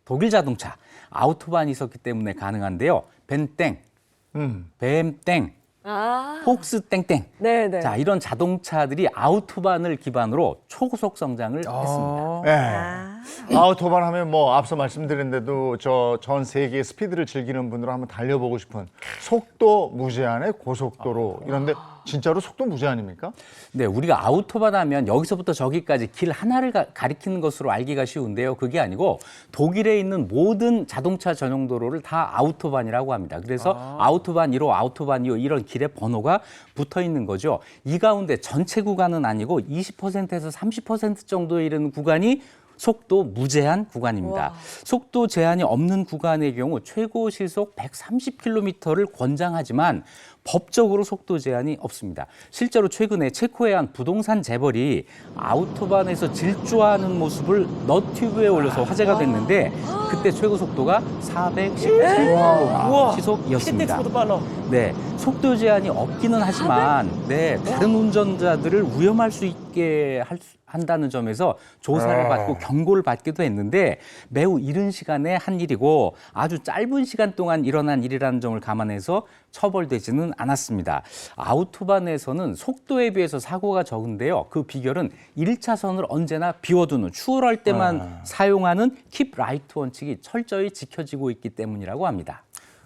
독일 자동차 아우토반이 있었기 때문에 가능한데요. 벤땡, 뱀땡, 폭스 땡땡. 네네. 자, 이런 자동차들이 아우토반을 기반으로 초고속 성장을 했습니다. 네. 아우토반 하면 뭐 앞서 말씀드린 대로 전 세계 스피드를 즐기는 분들은 한번 달려보고 싶은 속도 무제한의 고속도로 이런데 진짜로 속도 무제한입니까? 네, 우리가 아우토반 하면 여기서부터 저기까지 길 하나를 가리키는 것으로 알기가 쉬운데요. 그게 아니고 독일에 있는 모든 자동차 전용 도로를 다 아우토반이라고 합니다. 그래서 아우토반 1호, 아우토반 2호 이런 길의 번호가 붙어 있는 거죠. 이 가운데 전체 구간은 아니고 20%에서 30% 정도에 이르는 구간이 속도 무제한 구간입니다. 속도 제한이 없는 구간의 경우 최고 시속 130km를 권장하지만 법적으로 속도 제한이 없습니다. 실제로 최근에 체코의 한 부동산 재벌이 아우토반에서 질주하는 모습을 너튜브에 올려서 화제가 됐는데 그때 최고 속도가 410km 시속이었습니다. 네, 속도 제한이 없기는 하지만 다른 운전자들을 위험할 수 있게 한다는 점에서 조사를 받고 경고를 받기도 했는데 매우 이른 시간에 한 일이고 아주 짧은 시간 동안 일어난 일이라는 점을 감안해서 처벌되지는 않았습니다. 아우토반에서는 속도에 비해서 사고가 적은데요. 그 비결은 1차선을 언제나 비워두는 추월할 때만 사용하는 킵 라이트 원칙이 철저히 지켜지고 있기 때문이라고 합니다.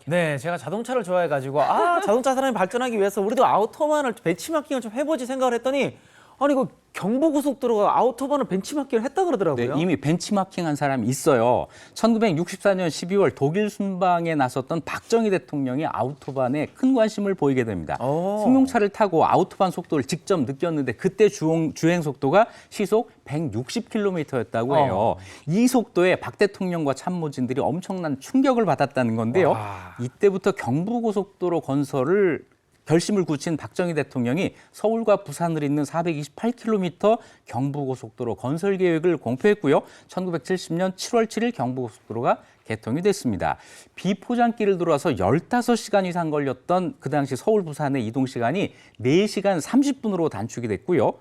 네, 제가 자동차를 좋아해가지고 자동차 사람이 발전하기 위해서 우리도 아우토반을 벤치마킹을 좀 해보지 생각을 했더니 아니 그 경부고속도로가 아우토반을 벤치마킹을 했다 그러더라고요. 네, 이미 벤치마킹한 사람이 있어요. 1964년 12월 독일 순방에 나섰던 박정희 대통령이 아우토반에 큰 관심을 보이게 됩니다. 승용차를 타고 아우토반 속도를 직접 느꼈는데 그때 주행 속도가 시속 160km였다고 해요. 이 속도에 박 대통령과 참모진들이 엄청난 충격을 받았다는 건데요. 이때부터 경부고속도로 건설을 결심을 굳힌 박정희 대통령이 서울과 부산을 잇는 428km 경부고속도로 건설 계획을 공표했고요. 1970년 7월 7일 경부고속도로가 개통이 됐습니다. 비포장길을 들어와서 15시간 이상 걸렸던 그 당시 서울 부산의 이동 시간이 4시간 30분으로 단축이 됐고요.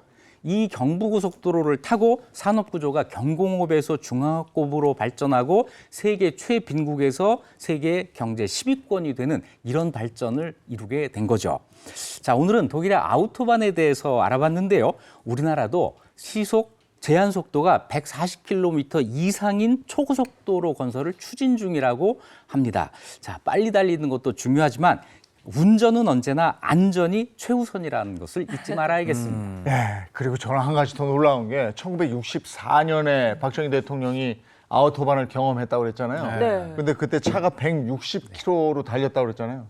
이 경부고속도로를 타고 산업구조가 경공업에서 중화업으로 발전하고 세계 최빈국에서 세계 경제 10위권이 되는 이런 발전을 이루게 된 거죠. 자, 오늘은 독일의 아우토반에 대해서 알아봤는데요. 우리나라도 시속 제한 속도가 140km 이상인 초고속도로 건설을 추진 중이라고 합니다. 자, 빨리 달리는 것도 중요하지만 운전은 언제나 안전이 최우선이라는 것을 잊지 말아야겠습니다. 네, 그리고 저는 한 가지 더 놀라운 게 1964년에 박정희 대통령이 아우토반을 경험했다고 그랬잖아요. 네. 근데 그때 차가 160km로 달렸다고 그랬잖아요.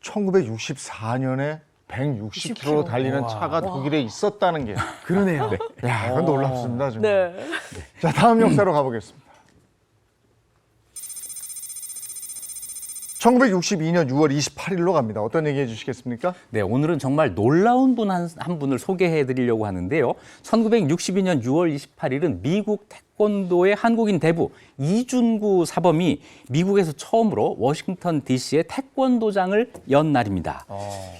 1964년에 160km로 달리는 차가 독일에 있었다는 게. 그러네요. 야, 이건 놀랍습니다, 정말. 네. 자, 다음 역사로 가보겠습니다. 1962년 6월 28일로 갑니다. 어떤 얘기 해주시겠습니까? 네, 오늘은 정말 놀라운 분 한 분을 소개해 드리려고 하는데요. 1962년 6월 28일은 미국 태권도의 한국인 대부 이준구 사범이 미국에서 처음으로 워싱턴 DC의 태권도장을 연 날입니다.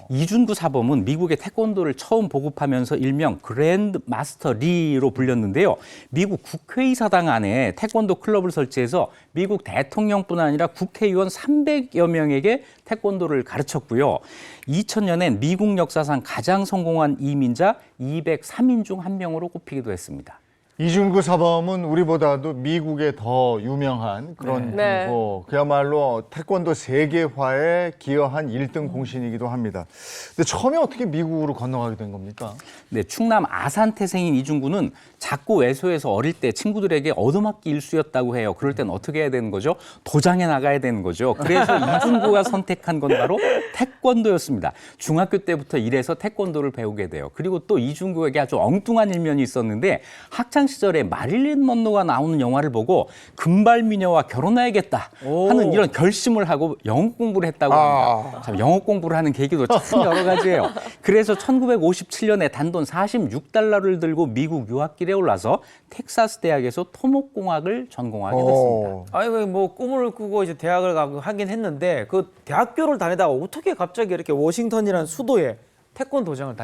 이준구 사범은 미국의 태권도를 처음 보급하면서 일명 그랜드 마스터 리로 불렸는데요. 미국 국회의사당 안에 태권도 클럽을 설치해서 미국 대통령뿐 아니라 국회의원 300여 명에게 태권도를 가르쳤고요. 2000년엔 미국 역사상 가장 성공한 이민자 203인 중 한 명으로 꼽히기도 했습니다. 이준구 사범은 우리보다도 미국에 더 유명한 그런 분이고 그야말로 태권도 세계화에 기여한 1등 공신이기도 합니다. 근데 처음에 어떻게 미국으로 건너가게 된 겁니까? 네, 충남 아산 태생인 이준구는 작고 외소해서 어릴 때 친구들에게 얻어맞기 일수였다고 해요. 그럴 땐 어떻게 해야 되는 거죠? 도장에 나가야 되는 거죠. 그래서 이준구가 선택한 건 바로 태권도였습니다. 중학교 때부터 이래서 태권도를 배우게 돼요. 그리고 또 이준구에게 아주 엉뚱한 일면이 있었는데 학창 학창 시절에 마릴린 먼로가 나오는 영화를 보고 금발 미녀와 결혼해야겠다 하는 이런 결심을 하고 영어 공부를 했다고 합니다. 참 영어 공부를 하는 계기도 참 여러 가지예요. 그래서 1957년에 단돈 46달러를 들고 미국 유학길에 올라서 텍사스 대학에서 토목공학을 전공하게 됐습니다. 아이고 뭐 꿈을 꾸고 이제 대학을 가고 하긴 했는데 그 대학교를 다니다가 어떻게 갑자기 이렇게 워싱턴이라는 수도에 태권도장을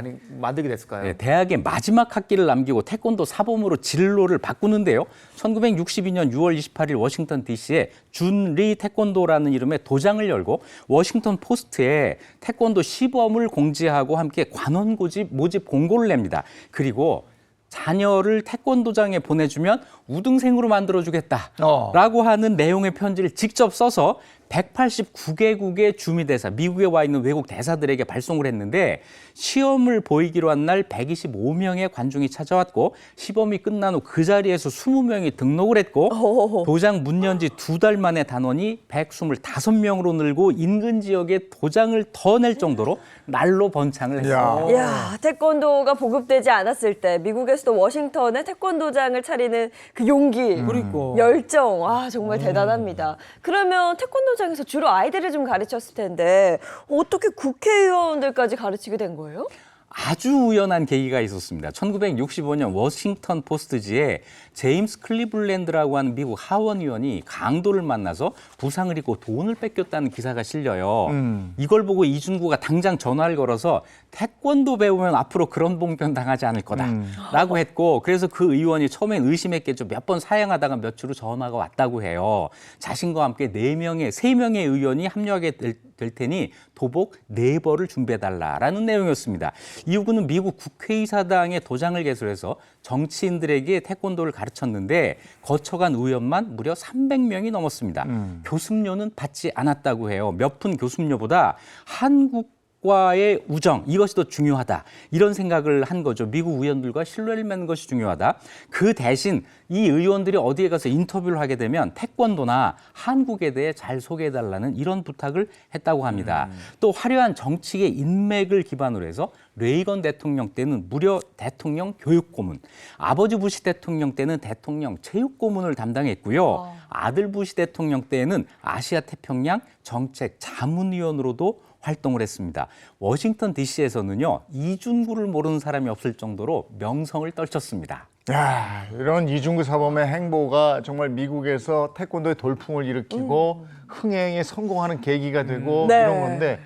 만들게 됐을까요? 네, 대학의 마지막 학기를 남기고 태권도 사범으로 진로를 바꾸는데요. 1962년 6월 28일 워싱턴 DC에 준 리 태권도라는 이름의 도장을 열고 워싱턴 포스트에 태권도 시범을 공지하고 함께 관원 모집 공고를 냅니다. 그리고 자녀를 태권도장에 보내주면 우등생으로 만들어주겠다라고 하는 내용의 편지를 직접 써서 189개국의 주미대사, 미국에 와 있는 외국 대사들에게 발송을 했는데 시험을 보이기로 한 날 125명의 관중이 찾아왔고 시범이 끝난 후 그 자리에서 20명이 등록을 했고 도장 문 연 지 2달 만에 단원이 125명으로 늘고 인근 지역에 도장을 더 낼 정도로 날로 번창을 했어요. 야, 태권도가 보급되지 않았을 때 미국에서도 워싱턴에 태권도장을 차리는 그 용기, 그러니까. 열정, 아 정말 대단합니다. 그러면 태권도장에서 주로 아이들을 좀 가르쳤을 텐데 어떻게 국회의원들까지 가르치게 된 거예요? 아주 우연한 계기가 있었습니다. 1965년 워싱턴 포스트지에 제임스 클리블랜드라고 하는 미국 하원 의원이 강도를 만나서 부상을 입고 돈을 뺏겼다는 기사가 실려요. 이걸 보고 이준구가 당장 전화를 걸어서 태권도 배우면 앞으로 그런 봉변 당하지 않을 거다라고 했고 그래서 그 의원이 처음엔 의심했겠죠. 몇 번 사양하다가 며칠 후 전화가 왔다고 해요. 자신과 함께 3명의 의원이 합류하게 될 테니 도복 4벌을 준비해달라라는 내용이었습니다. 이후구는 미국 국회의사당의 도장을 개설해서 정치인들에게 태권도를 가르쳤는데 거쳐간 의원만 무려 300명이 넘었습니다. 교습료는 받지 않았다고 해요. 몇 푼 교습료보다 한국과의 우정, 이것이 더 중요하다. 이런 생각을 한 거죠. 미국 의원들과 신뢰를 맺는 것이 중요하다. 그 대신 이 의원들이 어디에 가서 인터뷰를 하게 되면 태권도나 한국에 대해 잘 소개해달라는 이런 부탁을 했다고 합니다. 또 화려한 정치의 인맥을 기반으로 해서 레이건 대통령 때는 무려 대통령 교육고문, 아버지 부시 대통령 때는 대통령 체육고문을 담당했고요. 아들 부시 대통령 때에는 아시아 태평양 정책 자문위원으로도 활동을 했습니다. 워싱턴 DC에서는요, 이준구를 모르는 사람이 없을 정도로 명성을 떨쳤습니다. 야, 이런 이준구 사범의 행보가 정말 미국에서 태권도의 돌풍을 일으키고 흥행에 성공하는 계기가 되고 네. 이런 건데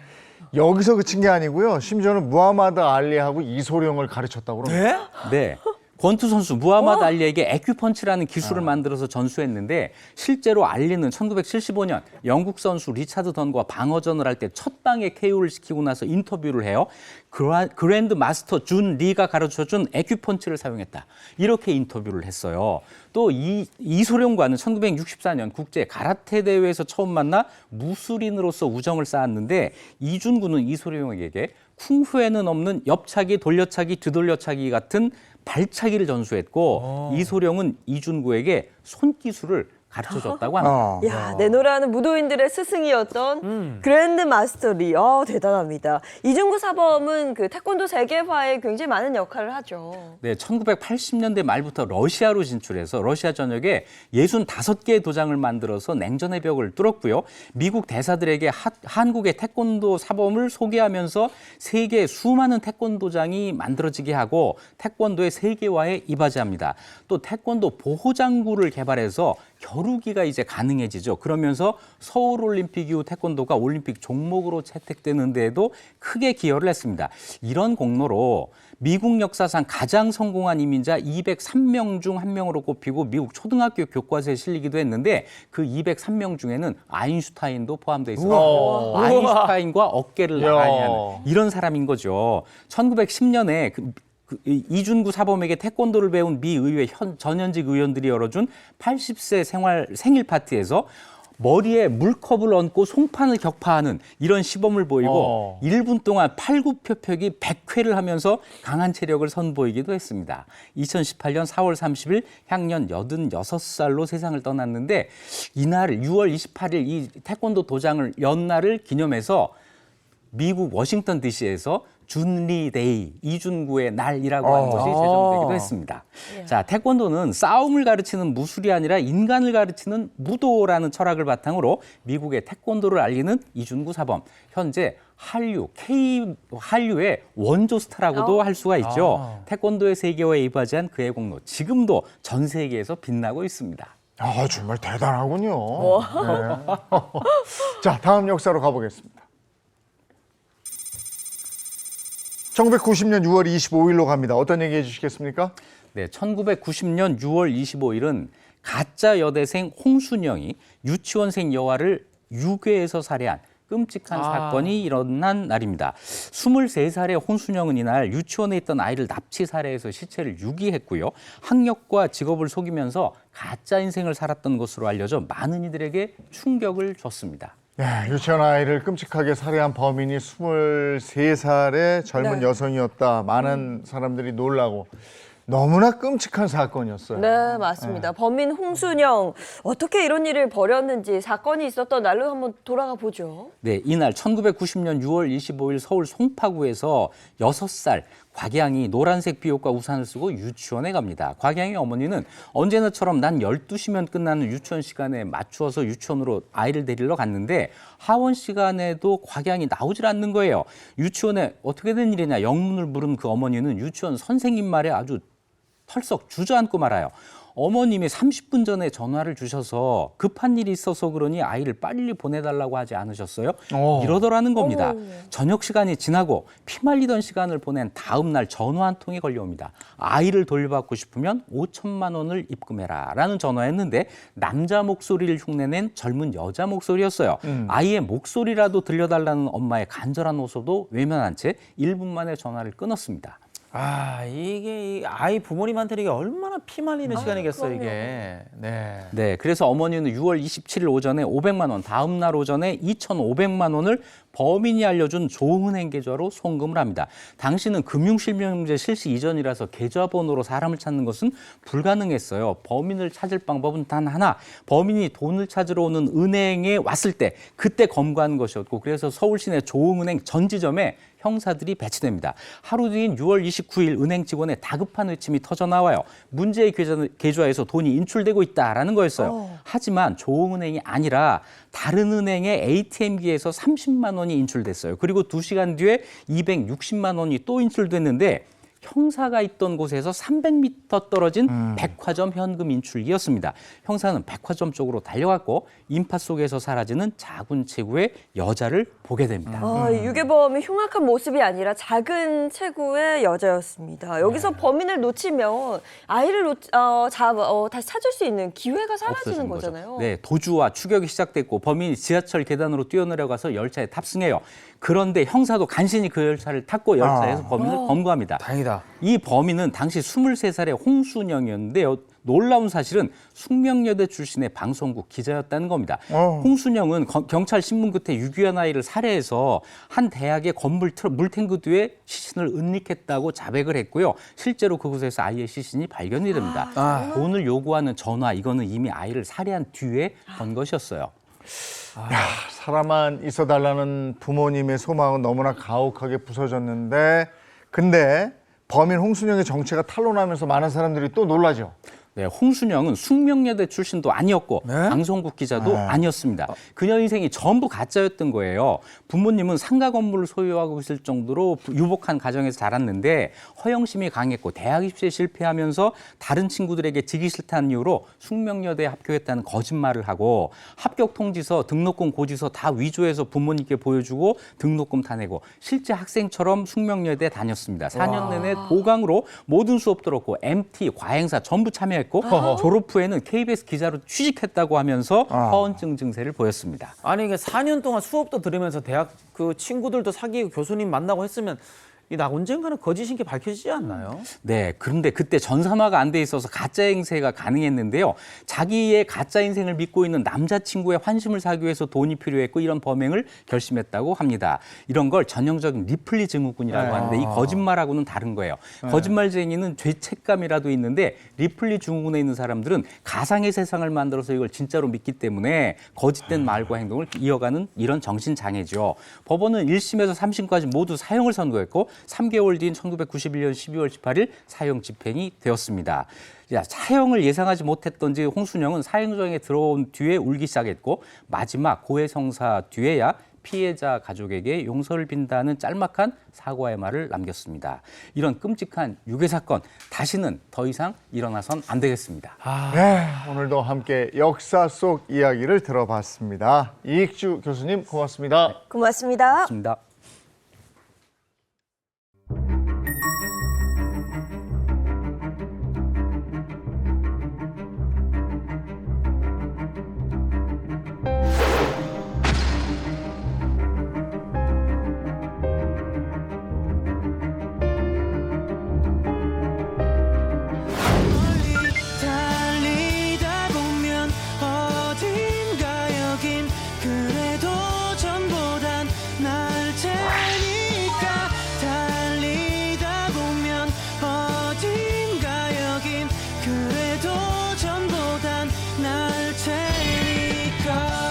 여기서 그친 게 아니고요. 심지어는 무하마드 알리하고 이소룡을 가르쳤다고 그럽니다. 네. 권투 선수 무하마드 알리에게 에큐펀치라는 기술을 만들어서 전수했는데 실제로 알리는 1975년 영국 선수 리차드 던과 방어전을 할 때 첫 방에 KO를 시키고 나서 인터뷰를 해요. 그랜드 마스터 준 리가 가르쳐준 에큐펀치를 사용했다. 이렇게 인터뷰를 했어요. 또 이소룡과는 1964년 국제 가라테 대회에서 처음 만나 무술인으로서 우정을 쌓았는데 이준구는 이소룡에게 쿵후에는 없는 옆차기, 돌려차기, 뒤돌려차기 같은 발차기를 전수했고 이소룡은 이준구에게 손기술을 가르쳐줬다고 합니다. 야, 내노라는 무도인들의 스승이었던 그랜드 마스터 리. 대단합니다. 이준구 사범은 그 태권도 세계화에 굉장히 많은 역할을 하죠. 네, 1980년대 말부터 러시아로 진출해서 러시아 전역에 65개의 도장을 만들어서 냉전의 벽을 뚫었고요. 미국 대사들에게 한국의 태권도 사범을 소개하면서 세계 수많은 태권도장이 만들어지게 하고 태권도의 세계화에 이바지합니다. 또 태권도 보호장구를 개발해서 겨루기가 이제 가능해지죠. 그러면서 서울올림픽 이후 태권도가 올림픽 종목으로 채택되는 데에도 크게 기여를 했습니다. 이런 공로로 미국 역사상 가장 성공한 이민자 203명 중 한 명으로 꼽히고 미국 초등학교 교과서에 실리기도 했는데 그 203명 중에는 아인슈타인도 포함되어 있습니다. 아인슈타인과 어깨를 나란히 하는 이런 사람인 거죠. 1910년에 이준구 사범에게 태권도를 배운 미 의회 전현직 의원들이 열어준 80세 생일 파티에서 머리에 물컵을 얹고 송판을 격파하는 이런 시범을 보이고 1분 동안 팔굽혀펴기 100회를 하면서 강한 체력을 선보이기도 했습니다. 2018년 4월 30일 향년 86살로 세상을 떠났는데 이날 6월 28일 이 태권도 도장을 연 날을 기념해서 미국 워싱턴 DC에서 준리데이, 이준구의 날이라고 하는 것이 제정되기도 했습니다. 자, 태권도는 싸움을 가르치는 무술이 아니라 인간을 가르치는 무도라는 철학을 바탕으로 미국의 태권도를 알리는 이준구 사범, 현재 한류의 원조 스타라고도 할 수가 있죠. 태권도의 세계화에 이바지한 그의 공로, 지금도 전 세계에서 빛나고 있습니다. 아, 정말 대단하군요. 네. 자, 다음 역사로 가보겠습니다. 1990년 6월 25일로 갑니다. 어떤 얘기 해주시겠습니까? 네, 1990년 6월 25일은 가짜 여대생 홍순영이 유치원생 여아를 유괴해서 살해한 끔찍한 사건이 일어난 날입니다. 23살의 홍순영은 이날 유치원에 있던 아이를 납치 살해해서 시체를 유기했고요. 학력과 직업을 속이면서 가짜 인생을 살았던 것으로 알려져 많은 이들에게 충격을 줬습니다. 네, 유치원 아이를 끔찍하게 살해한 범인이 23살의 젊은 여성이었다. 많은 사람들이 놀라고 너무나 끔찍한 사건이었어요. 네, 맞습니다. 범인 홍순영, 어떻게 이런 일을 벌였는지 사건이 있었던 날로 한번 돌아가 보죠. 네, 이날 1990년 6월 25일 서울 송파구에서 6살 곽양이 노란색 비옷과 우산을 쓰고 유치원에 갑니다. 곽양의 어머니는 언제나처럼 난 12시면 끝나는 유치원 시간에 맞추어서 유치원으로 아이를 데리러 갔는데 하원 시간에도 곽양이 나오질 않는 거예요. 유치원에 어떻게 된 일이냐 영문을 물은 그 어머니는 유치원 선생님 말에 아주 털썩 주저앉고 말아요. 어머님이 30분 전에 전화를 주셔서 급한 일이 있어서 그러니 아이를 빨리 보내달라고 하지 않으셨어요? 이러더라는 겁니다. 저녁 시간이 지나고 피말리던 시간을 보낸 다음 날 전화 한 통이 걸려옵니다. 아이를 돌려받고 싶으면 5천만 원을 입금해라 라는 전화였는데 남자 목소리를 흉내낸 젊은 여자 목소리였어요. 아이의 목소리라도 들려달라는 엄마의 간절한 호소도 외면한 채 1분 만에 전화를 끊었습니다. 아, 이게 이 아이 부모님한테 이게 얼마나 피 말리는 시간이겠어, 이게. 네, 그래서 어머니는 6월 27일 오전에 500만 원, 다음 날 오전에 2,500만 원을 범인이 알려준 조은행 계좌로 송금을 합니다. 당시는 금융실명제 실시 이전이라서 계좌번호로 사람을 찾는 것은 불가능했어요. 범인을 찾을 방법은 단 하나, 범인이 돈을 찾으러 오는 은행에 왔을 때 그때 검거하는 것이었고, 그래서 서울시내 조은행 전 지점에 형사들이 배치됩니다. 하루 뒤인 6월 29일 은행 직원의 다급한 외침이 터져 나와요. 문제의 계좌에서 돈이 인출되고 있다라는 거였어요. 하지만 조은행이 아니라 다른 은행의 ATM기에서 30만 원이 인출됐어요. 그리고 2시간 뒤에 260만 원이 또 인출됐는데 형사가 있던 곳에서 300m 떨어진 백화점 현금 인출기였습니다. 형사는 백화점 쪽으로 달려갔고 인파 속에서 사라지는 작은 체구의 여자를 보게 됩니다. 유괴범의 흉악한 모습이 아니라 작은 체구의 여자였습니다. 여기서 범인을 놓치면 아이를 다시 찾을 수 있는 기회가 사라지는 거잖아요. 네, 도주와 추격이 시작됐고 범인이 지하철 계단으로 뛰어내려가서 열차에 탑승해요. 그런데 형사도 간신히 그 열차를 탔고 열차에서 범인을 검거합니다. 다행이다. 이 범인은 당시 23살의 홍순영이었는데요. 놀라운 사실은 숙명여대 출신의 방송국 기자였다는 겁니다. 홍순영은 경찰 신문 끝에 유기한 아이를 살해해서 한 대학의 건물 물탱크 뒤에 시신을 은닉했다고 자백을 했고요. 실제로 그곳에서 아이의 시신이 발견이 됩니다. 돈을 요구하는 전화, 이거는 이미 아이를 살해한 뒤에 건 것이었어요. 야, 살아만 있어달라는 부모님의 소망은 너무나 가혹하게 부서졌는데, 근데 범인 홍순영의 정체가 탄로나면서 많은 사람들이 또 놀라죠. 네, 홍순영은 숙명여대 출신도 아니었고 방송국 기자도 아니었습니다. 그녀 인생이 전부 가짜였던 거예요. 부모님은 상가 건물을 소유하고 있을 정도로 유복한 가정에서 자랐는데 허영심이 강했고 대학 입시에 실패하면서 다른 친구들에게 지기 싫다는 이유로 숙명여대에 합격했다는 거짓말을 하고 합격 통지서, 등록금 고지서 다 위조해서 부모님께 보여주고 등록금 타내고 실제 학생처럼 숙명여대에 다녔습니다. 4년 내내 보강으로 모든 수업 들었고 MT, 과행사 전부 참여했고 졸업 후에는 KBS 기자로 취직했다고 하면서 허언증 증세를 보였습니다. 아니, 이게 4년 동안 수업도 들으면서 대학 그 친구들도 사귀고 교수님 만나고 했으면 나 언젠가는 거짓인 게 밝혀지지 않나요? 네, 그런데 그때 전산화가 안 돼 있어서 가짜 행세가 가능했는데요. 자기의 가짜 인생을 믿고 있는 남자친구의 환심을 사기 위해서 돈이 필요했고 이런 범행을 결심했다고 합니다. 이런 걸 전형적인 리플리 증후군이라고 하는데 이 거짓말하고는 다른 거예요. 거짓말쟁이는 죄책감이라도 있는데 리플리 증후군에 있는 사람들은 가상의 세상을 만들어서 이걸 진짜로 믿기 때문에 거짓된 말과 행동을 이어가는 이런 정신장애죠. 법원은 1심에서 3심까지 모두 사형을 선고했고 3개월 뒤인 1991년 12월 18일 사형 집행이 되었습니다. 자, 사형을 예상하지 못했던지 홍순영은 사형정에 들어온 뒤에 울기 시작했고 마지막 고해성사 뒤에야 피해자 가족에게 용서를 빈다는 짤막한 사과의 말을 남겼습니다. 이런 끔찍한 유괴 사건 다시는 더 이상 일어나선 안 되겠습니다. 네, 오늘도 함께 역사 속 이야기를 들어봤습니다. 이익주 교수님 고맙습니다. 고맙습니다. 고맙습니다. 달리다 보면 어딘가 여긴 그래도 전보단 나을 테니까 달리다 보면 어딘가 여긴 그래도 전보단 나을 테니까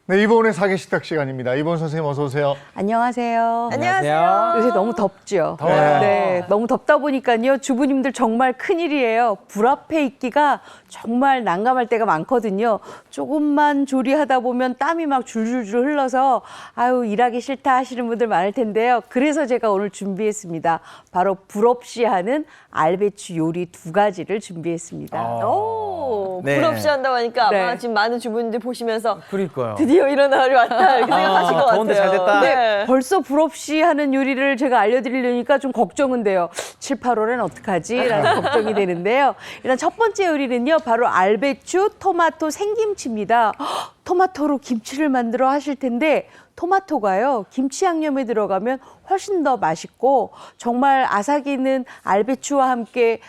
네, 이번에 사계식탁 시간입니다. 이번 선생님 어서 오세요. 안녕하세요. 안녕하세요. 요새 너무 덥죠. 더워요. 네, 너무 덥다 보니까요. 주부님들 정말 큰일이에요. 불 앞에 있기가 정말 난감할 때가 많거든요. 조금만 조리하다 보면 땀이 막 줄줄줄 흘러서 아유 일하기 싫다 하시는 분들 많을 텐데요. 그래서 제가 오늘 준비했습니다. 바로 불 없이 하는 알배추 요리 2가지를 준비했습니다. 오, 네. 불 없이 한다고 하니까 아마 네. 지금 많은 주부님들 보시면서 그러니까요. 드디어 이런 날이 왔다 이렇게 생각하실 것 같아요. 더운데 잘 됐다. 네. 벌써 불 없이 하는 요리를 제가 알려드리려니까 좀 걱정은 돼요. 7, 8월엔 어떡하지? 라는 걱정이 되는데요. 일단 첫 번째 요리는요. 바로 알배추, 토마토, 생김치입니다. 헉, 토마토로 김치를 만들어 하실 텐데 토마토가요. 김치 양념에 들어가면 훨씬 더 맛있고 정말 아삭이는 알배추와 함께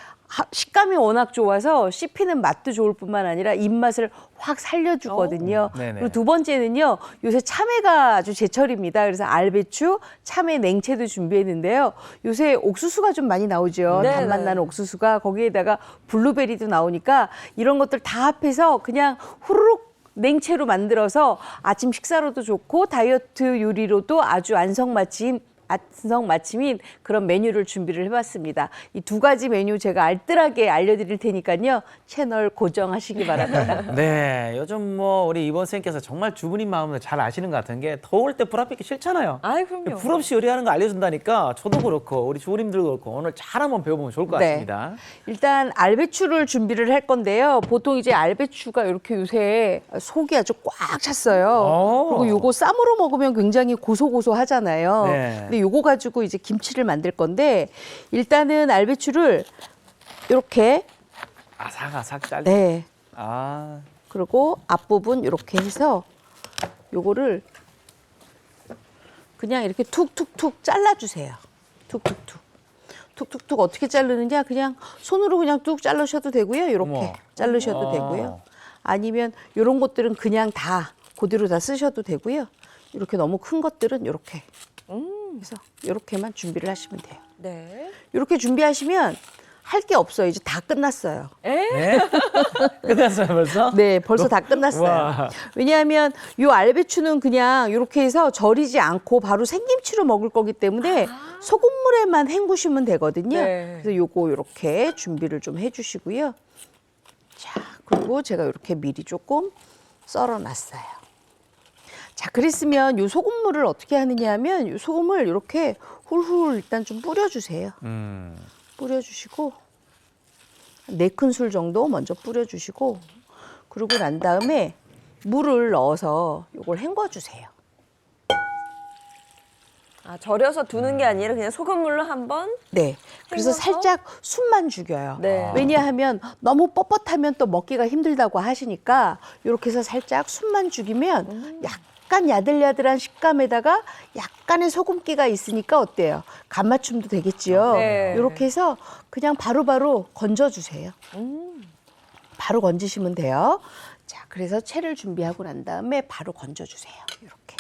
식감이 워낙 좋아서 씹히는 맛도 좋을 뿐만 아니라 입맛을 확 살려주거든요. 네네. 그리고 두 번째는요. 요새 참외가 아주 제철입니다. 그래서 알배추, 참외 냉채도 준비했는데요. 요새 옥수수가 좀 많이 나오죠. 네네. 단맛 나는 옥수수가 거기에다가 블루베리도 나오니까 이런 것들 다 합해서 그냥 후루룩 냉채로 만들어서 아침 식사로도 좋고 다이어트 요리로도 아주 안성맞춤인 그런 메뉴를 준비를 해봤습니다. 이 2가지 메뉴 제가 알뜰하게 알려드릴 테니까요. 채널 고정하시기 바랍니다. 네, 요즘 뭐 우리 이번 선생님께서 정말 주부님 마음을 잘 아시는 것 같은 게 더울 때 불 앞에 있기 싫잖아요. 아이, 그럼요. 불 없이 요리하는 거 알려준다니까 저도 그렇고 우리 주부님들도 그렇고 오늘 잘 한번 배워보면 좋을 것 네. 같습니다. 일단 알배추를 준비를 할 건데요. 보통 이제 알배추가 이렇게 요새 속이 아주 꽉 찼어요. 그리고 요거 쌈으로 먹으면 굉장히 고소고소하잖아요. 네. 근데 요거 가지고 이제 김치를 만들 건데 일단은 알배추를 이렇게 아삭아삭 잘리. 네. 아, 그리고 앞부분 이렇게 해서 요거를 그냥 이렇게 툭툭툭 잘라주세요. 툭툭툭. 툭툭툭 어떻게 자르느냐 그냥 손으로 그냥 뚝 자르셔도 되고요. 이렇게 어머. 자르셔도 되고요. 아니면 이런 것들은 그냥 다 그대로 다 쓰셔도 되고요. 이렇게 너무 큰 것들은 이렇게 그래서 이렇게만 준비를 하시면 돼요. 네. 이렇게 준비하시면 할 게 없어요. 이제 다 끝났어요. 네? 끝났어요 벌써? 네, 벌써 다 끝났어요. 와. 왜냐하면 이 알배추는 그냥 이렇게 해서 절이지 않고 바로 생김치로 먹을 거기 때문에 소금물에만 헹구시면 되거든요. 네. 그래서 요거 이렇게 준비를 좀 해주시고요. 자, 그리고 제가 이렇게 미리 조금 썰어놨어요. 자, 그랬으면 요 소금물을 어떻게 하느냐 하면 요 소금을 이렇게 훌훌 일단 좀 뿌려주세요. 뿌려주시고 4큰술 정도 먼저 뿌려주시고 그러고 난 다음에 물을 넣어서 이걸 헹궈주세요. 아, 절여서 두는 게 아니라 그냥 소금물로 한번. 네. 그래서 헹궈서? 살짝 숨만 죽여요. 네. 왜냐하면 너무 뻣뻣하면 또 먹기가 힘들다고 하시니까 이렇게 해서 살짝 숨만 죽이면 약간 야들야들한 식감에다가 약간의 소금기가 있으니까 어때요? 간맞춤도 되겠지요. 네. 이렇게 해서 그냥 바로바로 건져주세요. 바로 건지시면 돼요. 자, 그래서 채를 준비하고 난 다음에 바로 건져주세요. 이렇게.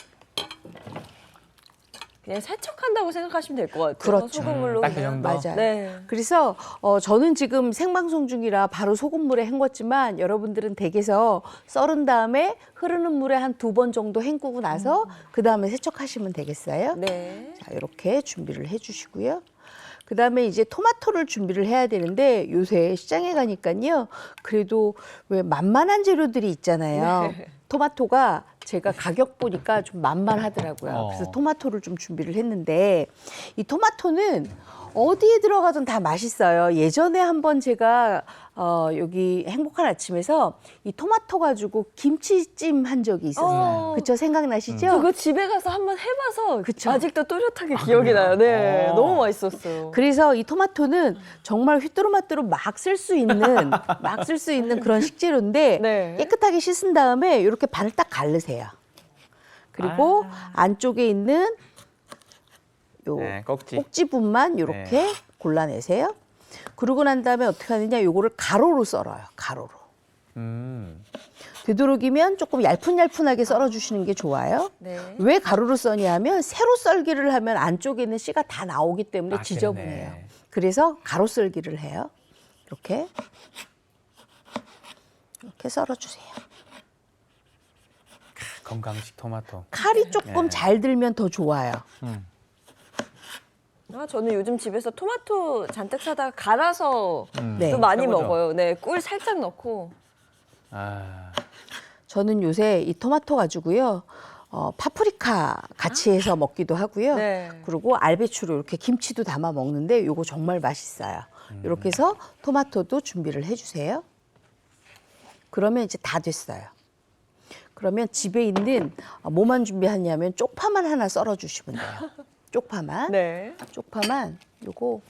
그냥 세척한다고 생각하시면 될 것 같아요. 그렇죠. 소금물로 딱그 그냥. 정도? 맞아요. 네. 그래서 저는 지금 생방송 중이라 바로 소금물에 헹궜지만 여러분들은 댁에서 썰은 다음에 흐르는 물에 한 2번 정도 헹구고 나서 그 다음에 세척하시면 되겠어요. 네. 자, 이렇게 준비를 해주시고요. 그 다음에 이제 토마토를 준비를 해야 되는데 요새 시장에 가니까요. 그래도 왜 만만한 재료들이 있잖아요. 토마토가 제가 가격 보니까 좀 만만하더라고요. 그래서 토마토를 좀 준비를 했는데 이 토마토는 어디에 들어가든 다 맛있어요. 예전에 한번 제가 여기 행복한 아침에서 이 토마토 가지고 김치찜 한 적이 있었어요. 그쵸? 생각나시죠? 그거 집에 가서 한번 해봐서 그쵸? 아직도 또렷하게 기억이 나요. 네, 너무 맛있었어요. 그래서 이 토마토는 정말 휘뚜루마뚜루 막 쓸 수 있는 그런 식재료인데 네. 깨끗하게 씻은 다음에 이렇게 반을 딱 갈르세요. 그리고 안쪽에 있는 요 네, 꼭지. 꼭지분만 이렇게 골라내세요. 그러고 난 다음에 어떻게 하느냐, 요거를 가로로 썰어요. 가로로. 되도록이면 조금 얄푼얄푼하게 썰어주시는 게 좋아요. 네. 왜 가로로 써냐 하면 세로 썰기를 하면 안쪽에 있는 씨가 다 나오기 때문에 지저분해요. 그러네. 그래서 가로 썰기를 해요. 이렇게 썰어주세요. 건강식 토마토. 칼이 조금 잘 들면 더 좋아요. 저는 요즘 집에서 토마토 잔뜩 사다가 갈아서 네. 또 많이 최고죠. 먹어요. 네, 꿀 살짝 넣고. 저는 요새 이 토마토 가지고요. 파프리카 같이 해서 먹기도 하고요. 네. 그리고 알배추로 이렇게 김치도 담아 먹는데 요거 정말 맛있어요. 이렇게 해서 토마토도 준비를 해주세요. 그러면 이제 다 됐어요. 그러면 집에 있는 뭐만 준비하냐면 쪽파만 하나 썰어주시면 돼요. 쪽파만. 네. 쪽파만 요거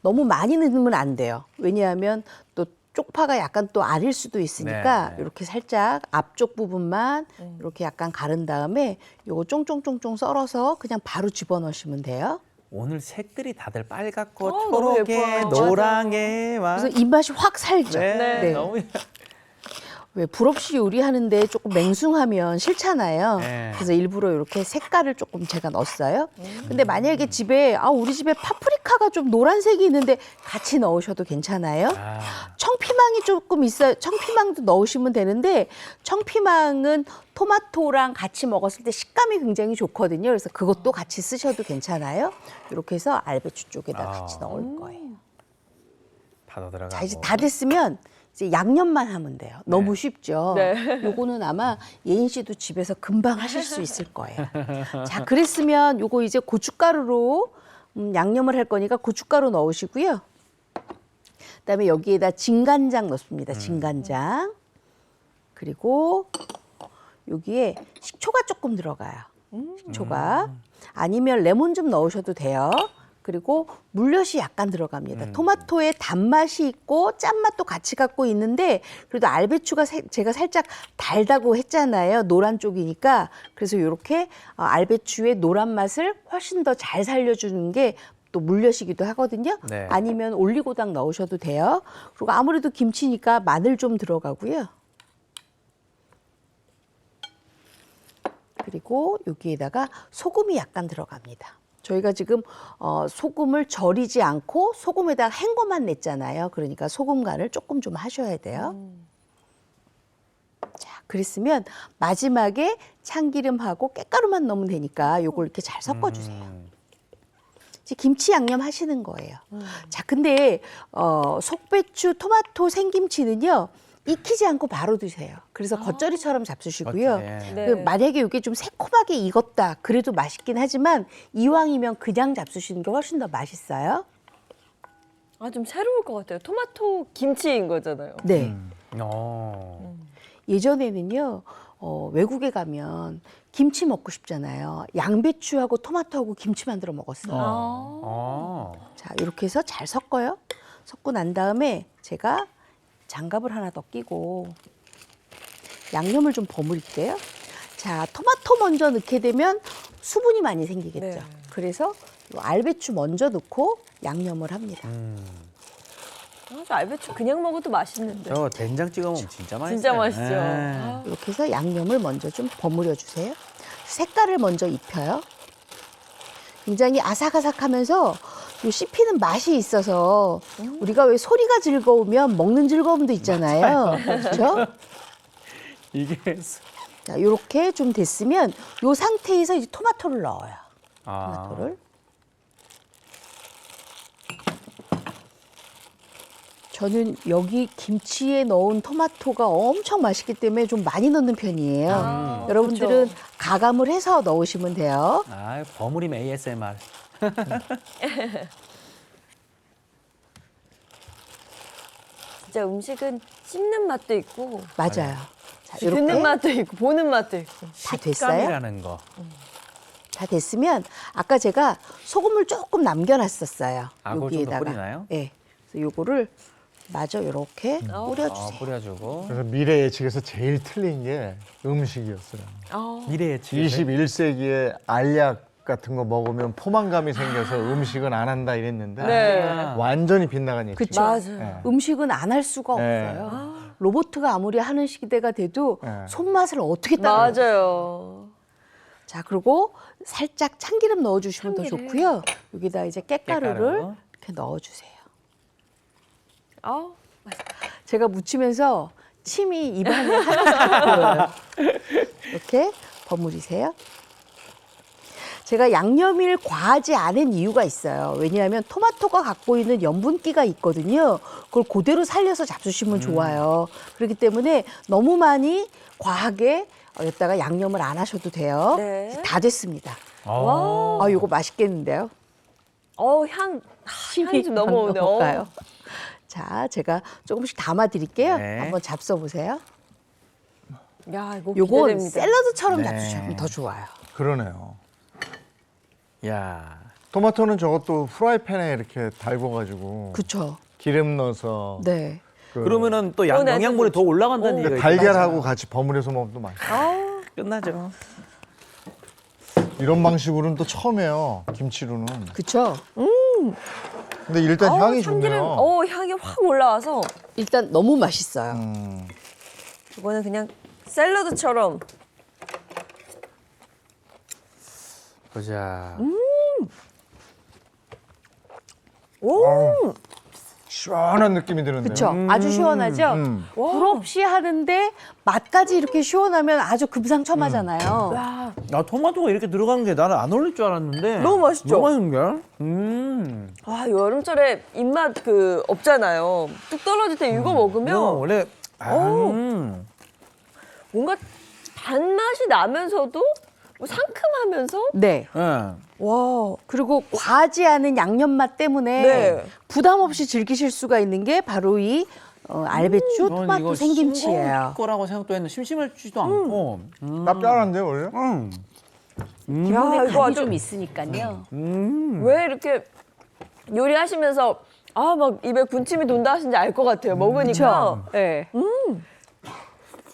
너무 많이 넣으면 안 돼요. 왜냐하면 또 쪽파가 약간 또 아릴 수도 있으니까 네. 이렇게 살짝 앞쪽 부분만 이렇게 약간 가른 다음에 요거 쫑쫑쫑쫑 썰어서 그냥 바로 집어넣으시면 돼요. 오늘 색들이 다들 빨갛고 너무 초록에 예뻐요. 노랑에 막. 그래서 입맛이 확 살죠. 네, 너무 왜 불 없이 요리하는데 조금 맹숭하면 싫잖아요. 네. 그래서 일부러 이렇게 색깔을 조금 제가 넣었어요. 근데 만약에 집에 우리 집에 파프리카가 좀 노란색이 있는데 같이 넣으셔도 괜찮아요. 청피망이 조금 있어요. 청피망도 넣으시면 되는데 청피망은 토마토랑 같이 먹었을 때 식감이 굉장히 좋거든요. 그래서 그것도 같이 쓰셔도 괜찮아요. 이렇게 해서 알배추 쪽에다 같이 넣을 거예요. 파도 들어가고. 자, 이제 다 됐으면 이제 양념만 하면 돼요. 너무 쉽죠. 네. 요거는 아마 예인 씨도 집에서 금방 하실 수 있을 거예요. 자, 그랬으면 요거 이제 고춧가루로 양념을 할 거니까 고춧가루 넣으시고요. 그다음에 여기에다 진간장 넣습니다. 진간장. 그리고 여기에 식초가 조금 들어가요. 식초가. 아니면 레몬 좀 넣으셔도 돼요. 그리고 물엿이 약간 들어갑니다. 토마토에 단맛이 있고 짠맛도 같이 갖고 있는데 그래도 알배추가 제가 살짝 달다고 했잖아요. 노란 쪽이니까. 그래서 이렇게 알배추의 노란 맛을 훨씬 더 잘 살려주는 게 또 물엿이기도 하거든요. 네. 아니면 올리고당 넣으셔도 돼요. 그리고 아무래도 김치니까 마늘 좀 들어가고요. 그리고 여기에다가 소금이 약간 들어갑니다. 저희가 지금 소금을 절이지 않고 소금에다가 헹궈만 냈잖아요. 그러니까 소금 간을 조금 좀 하셔야 돼요. 자, 그랬으면 마지막에 참기름하고 깻가루만 넣으면 되니까 요걸 이렇게 잘 섞어주세요. 이제 김치 양념 하시는 거예요. 자, 근데 속배추, 토마토, 생김치는요. 익히지 않고 바로 드세요. 그래서 겉절이처럼 잡수시고요. 네. 그 만약에 이게 좀 새콤하게 익었다. 그래도 맛있긴 하지만 이왕이면 그냥 잡수시는 게 훨씬 더 맛있어요. 좀 새로울 것 같아요. 토마토 김치인 거잖아요. 네. 어. 예전에는요. 외국에 가면 김치 먹고 싶잖아요. 양배추하고 토마토하고 김치 만들어 먹었어요. 자, 이렇게 해서 잘 섞어요. 섞고 난 다음에 제가 장갑을 하나 더 끼고 양념을 좀 버무릴게요. 자, 토마토 먼저 넣게 되면 수분이 많이 생기겠죠. 네. 그래서 요 알배추 먼저 넣고 양념을 합니다. 저 알배추 그냥 먹어도 맛있는데. 저 된장 찍어 먹으면 진짜 맛있어요. 진짜 맛있죠. 이렇게 해서 양념을 먼저 좀 버무려 주세요. 색깔을 먼저 입혀요. 굉장히 아삭아삭하면서 요 씹히는 맛이 있어서 우리가 왜 소리가 즐거우면 먹는 즐거움도 있잖아요. 그렇죠? 이게 자, 요렇게 좀 됐으면 요 상태에서 이제 토마토를 넣어요. 아. 토마토를. 저는 여기 김치에 넣은 토마토가 엄청 맛있기 때문에 좀 많이 넣는 편이에요. 여러분들은 가감을 해서 넣으시면 돼요. 아, 버무림 ASMR. 진짜 음식은 씹는 맛도 있고 맞아요. 자, 듣는 이렇게 맛도 있고 보는 맛도 있고. 다 됐어요? 식감이라는 거. 다 됐으면 아까 제가 소금을 조금 남겨놨었어요. 아, 그걸 좀더 여기에다가. 뿌리나요? 네. 그래서 요거를 마저 이렇게 뿌려주세요. 뿌려주고. 그래서 미래 예측에서 제일 틀린 게 음식이었어요. 미래 예측. 21세기에 알약 같은 거 먹으면 포만감이 생겨서 음식은 안 한다 이랬는데 네. 완전히 빗나간 예측. 그쵸. 맞아요. 네. 음식은 안 할 수가 네. 없어요. 로봇가 아무리 하는 시대가 돼도 네. 손맛을 어떻게 따라? 맞아요. 자, 그리고 살짝 참기름 넣어주시면 더 좋고요. 여기다 이제 깻가루를 깻가루. 이렇게 넣어주세요. 아, 제가 무치면서 침이 입안에 하나씩 보여요. 이렇게 버무리세요. 제가 양념을 과하지 않은 이유가 있어요. 왜냐하면 토마토가 갖고 있는 염분기가 있거든요. 그걸 그대로 살려서 잡수시면 좋아요. 그렇기 때문에 너무 많이 과하게 여기다가 양념을 안 하셔도 돼요. 네. 다 됐습니다. 와. 아, 이거 맛있겠는데요? 향이 좀 넘어오네. 먹어볼까요? 자, 제가 조금씩 담아 드릴게요. 네. 한번 잡숴 보세요. 야, 이거 요건 기대됩니다. 샐러드처럼 네. 잡수시면 더 좋아요. 그러네요. 야. 토마토는 저것도 프라이팬에 이렇게 달궈가지고 그렇죠. 기름 넣어서 네. 그러면은 또 네, 영양분이 더 올라간다는 얘기가 달걀하고 같이 버무려서 먹으면 또 맛있어요. 끝나죠. 이런 방식으로는 또 처음이에요. 김치로는. 그렇죠. 근데 일단 향이 참기름, 좋네요. 향이 확 올라와서 일단 너무 맛있어요. 이거는 그냥 샐러드처럼. 보자. 시원한 느낌이 드는데요. 그렇죠. 아주 시원하죠. 불 없이 하는데 맛까지 이렇게 시원하면 아주 금상첨화잖아요. 와, 야, 토마토가 이렇게 들어가는 게 나는 안 어울릴 줄 알았는데. 너무 맛있죠? 너무 맛있는 게? 와, 여름철에 입맛 없잖아요. 뚝 떨어질 때 이거 먹으면 이거 원래 뭔가 단맛이 나면서도 뭐 상큼하면서 네. 예. 와, 그리고 과하지 않은 양념 맛 때문에 네. 부담 없이 즐기실 수가 있는 게 바로 이 알배추 토마토 생김치예요. 거라고 생각도 했는데 심심하지도 않고. 짭짤한데 원래? 기본에 야, 이거 간이 아주- 좀 있으니까요. 왜 이렇게 요리하시면서 막 입에 군침이 돈다 하시는지 알 것 같아요. 먹으니까. 그쵸? 네.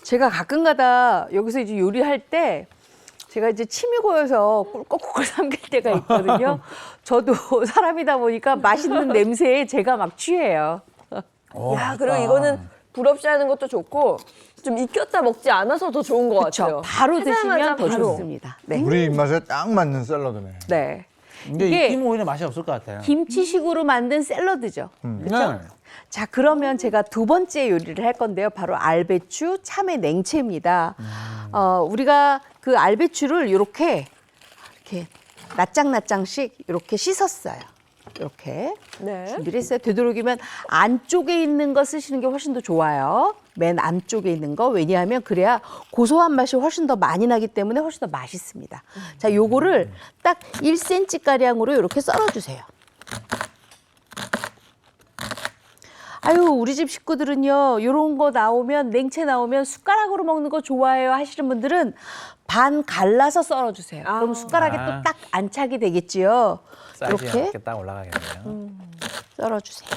제가 가끔가다 여기서 이제 요리할 때 제가 이제 침이 고여서 꿀꺽꿀꺽 삼킬 때가 있거든요. 저도 사람이다 보니까 맛있는 냄새에 제가 막 취해요. 야, 그리고 이거는 불 없이 하는 것도 좋고 좀 익혔다 먹지 않아서 더 좋은 것 같아요. 그렇죠. 바로 하자마자 드시면 더 바로. 좋습니다. 네. 우리 입맛에 딱 맞는 샐러드네. 네. 근데 이게 익히면 오히려 맛이 없을 것 같아요. 김치식으로 만든 샐러드죠. 그렇죠? 네. 자, 그러면 제가 두 번째 요리를 할 건데요. 바로 알배추 참외 냉채입니다. 우리가 그 알배추를 이렇게 낱장씩 이렇게 씻었어요. 이렇게 네. 준비를 했어요. 되도록이면 안쪽에 있는 거 쓰시는 게 훨씬 더 좋아요. 맨 안쪽에 있는 거. 왜냐하면 그래야 고소한 맛이 훨씬 더 많이 나기 때문에 훨씬 더 맛있습니다. 자, 요거를 딱 1cm 가량으로 이렇게 썰어주세요. 아유, 우리 집 식구들은요, 요런 거 나오면, 냉채 나오면 숟가락으로 먹는 거 좋아해요 하시는 분들은 반 갈라서 썰어주세요. 그럼 숟가락에 또 딱 안착이 되겠지요. 사이즈가 이렇게 이렇게 딱 올라가겠네요. 썰어주세요.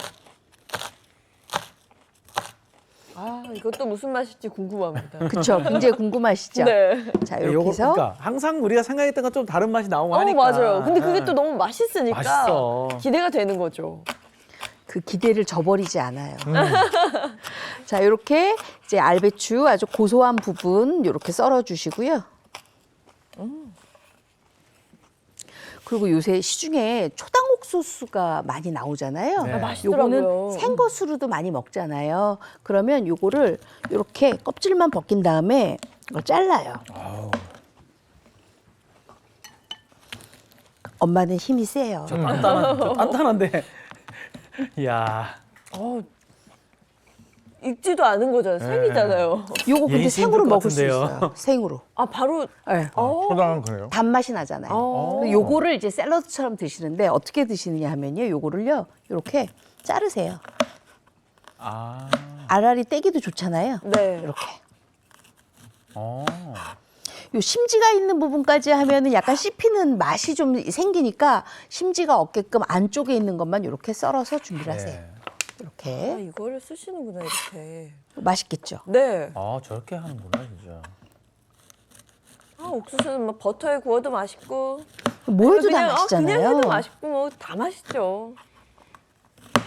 이것도 무슨 맛일지 궁금합니다. 그쵸? 굉장히 궁금하시죠? 네. 자, 이렇게 해서. 그러니까 항상 우리가 생각했던 건 좀 다른 맛이 나오고 하니까. 맞아요. 근데 그게 네. 또 너무 맛있으니까 맛있어. 기대가 되는 거죠. 그 기대를 저버리지 않아요. 자, 이렇게 이제 알배추 아주 고소한 부분 이렇게 썰어주시고요. 그리고 요새 시중에 초당 옥수수가 많이 나오잖아요. 네. 아, 맛있더라고요. 요거는 생것으로도 많이 먹잖아요. 그러면 요거를 이렇게 껍질만 벗긴 다음에 이걸 잘라요. 엄마는 힘이 세요. 저 단단한데. 이야. 익지도 않은 거잖아요. 생이잖아요. 요거 근데 예시 생으로 힘들 것 먹을 수 같은데요. 있어요. 생으로. 아, 바로. 네. 초당은 그래요? 단맛이 나잖아요. 요거를 이제 샐러드처럼 드시는데 어떻게 드시느냐 하면요. 요거를요. 이렇게 자르세요. 아. 알알이 떼기도 좋잖아요. 네. 이렇게. 어. 요 심지가 있는 부분까지 하면은 약간 씹히는 맛이 좀 생기니까 심지가 없게끔 안쪽에 있는 것만 이렇게 썰어서 준비를 하세요. 네. 이렇게. 아, 이거를 쓰시는구나, 이렇게. 맛있겠죠? 네. 아, 저렇게 하는구나, 진짜. 아, 옥수수는 뭐 버터에 구워도 맛있고. 뭐 해도 다 그냥, 맛있잖아요. 그냥 해도 맛있고, 뭐 다 맛있죠.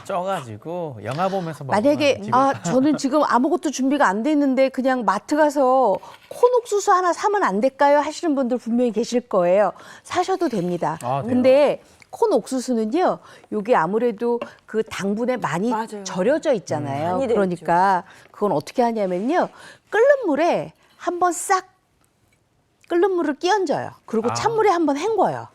쪄가지고 영화 보면서 먹으면 만약에 집에- 저는 지금 아무것도 준비가 안 돼 있는데 그냥 마트 가서 콘 옥수수 하나 사면 안 될까요? 하시는 분들 분명히 계실 거예요. 사셔도 됩니다. 아, 돼요? 근데 콘 옥수수는요, 요게 아무래도 그 당분에 많이 맞아요. 절여져 있잖아요. 많이 돼 그러니까 그건 어떻게 하냐면요, 끓는 물에 한번 싹 끓는 물을 끼얹어요. 그리고 찬물에 한번 헹궈요.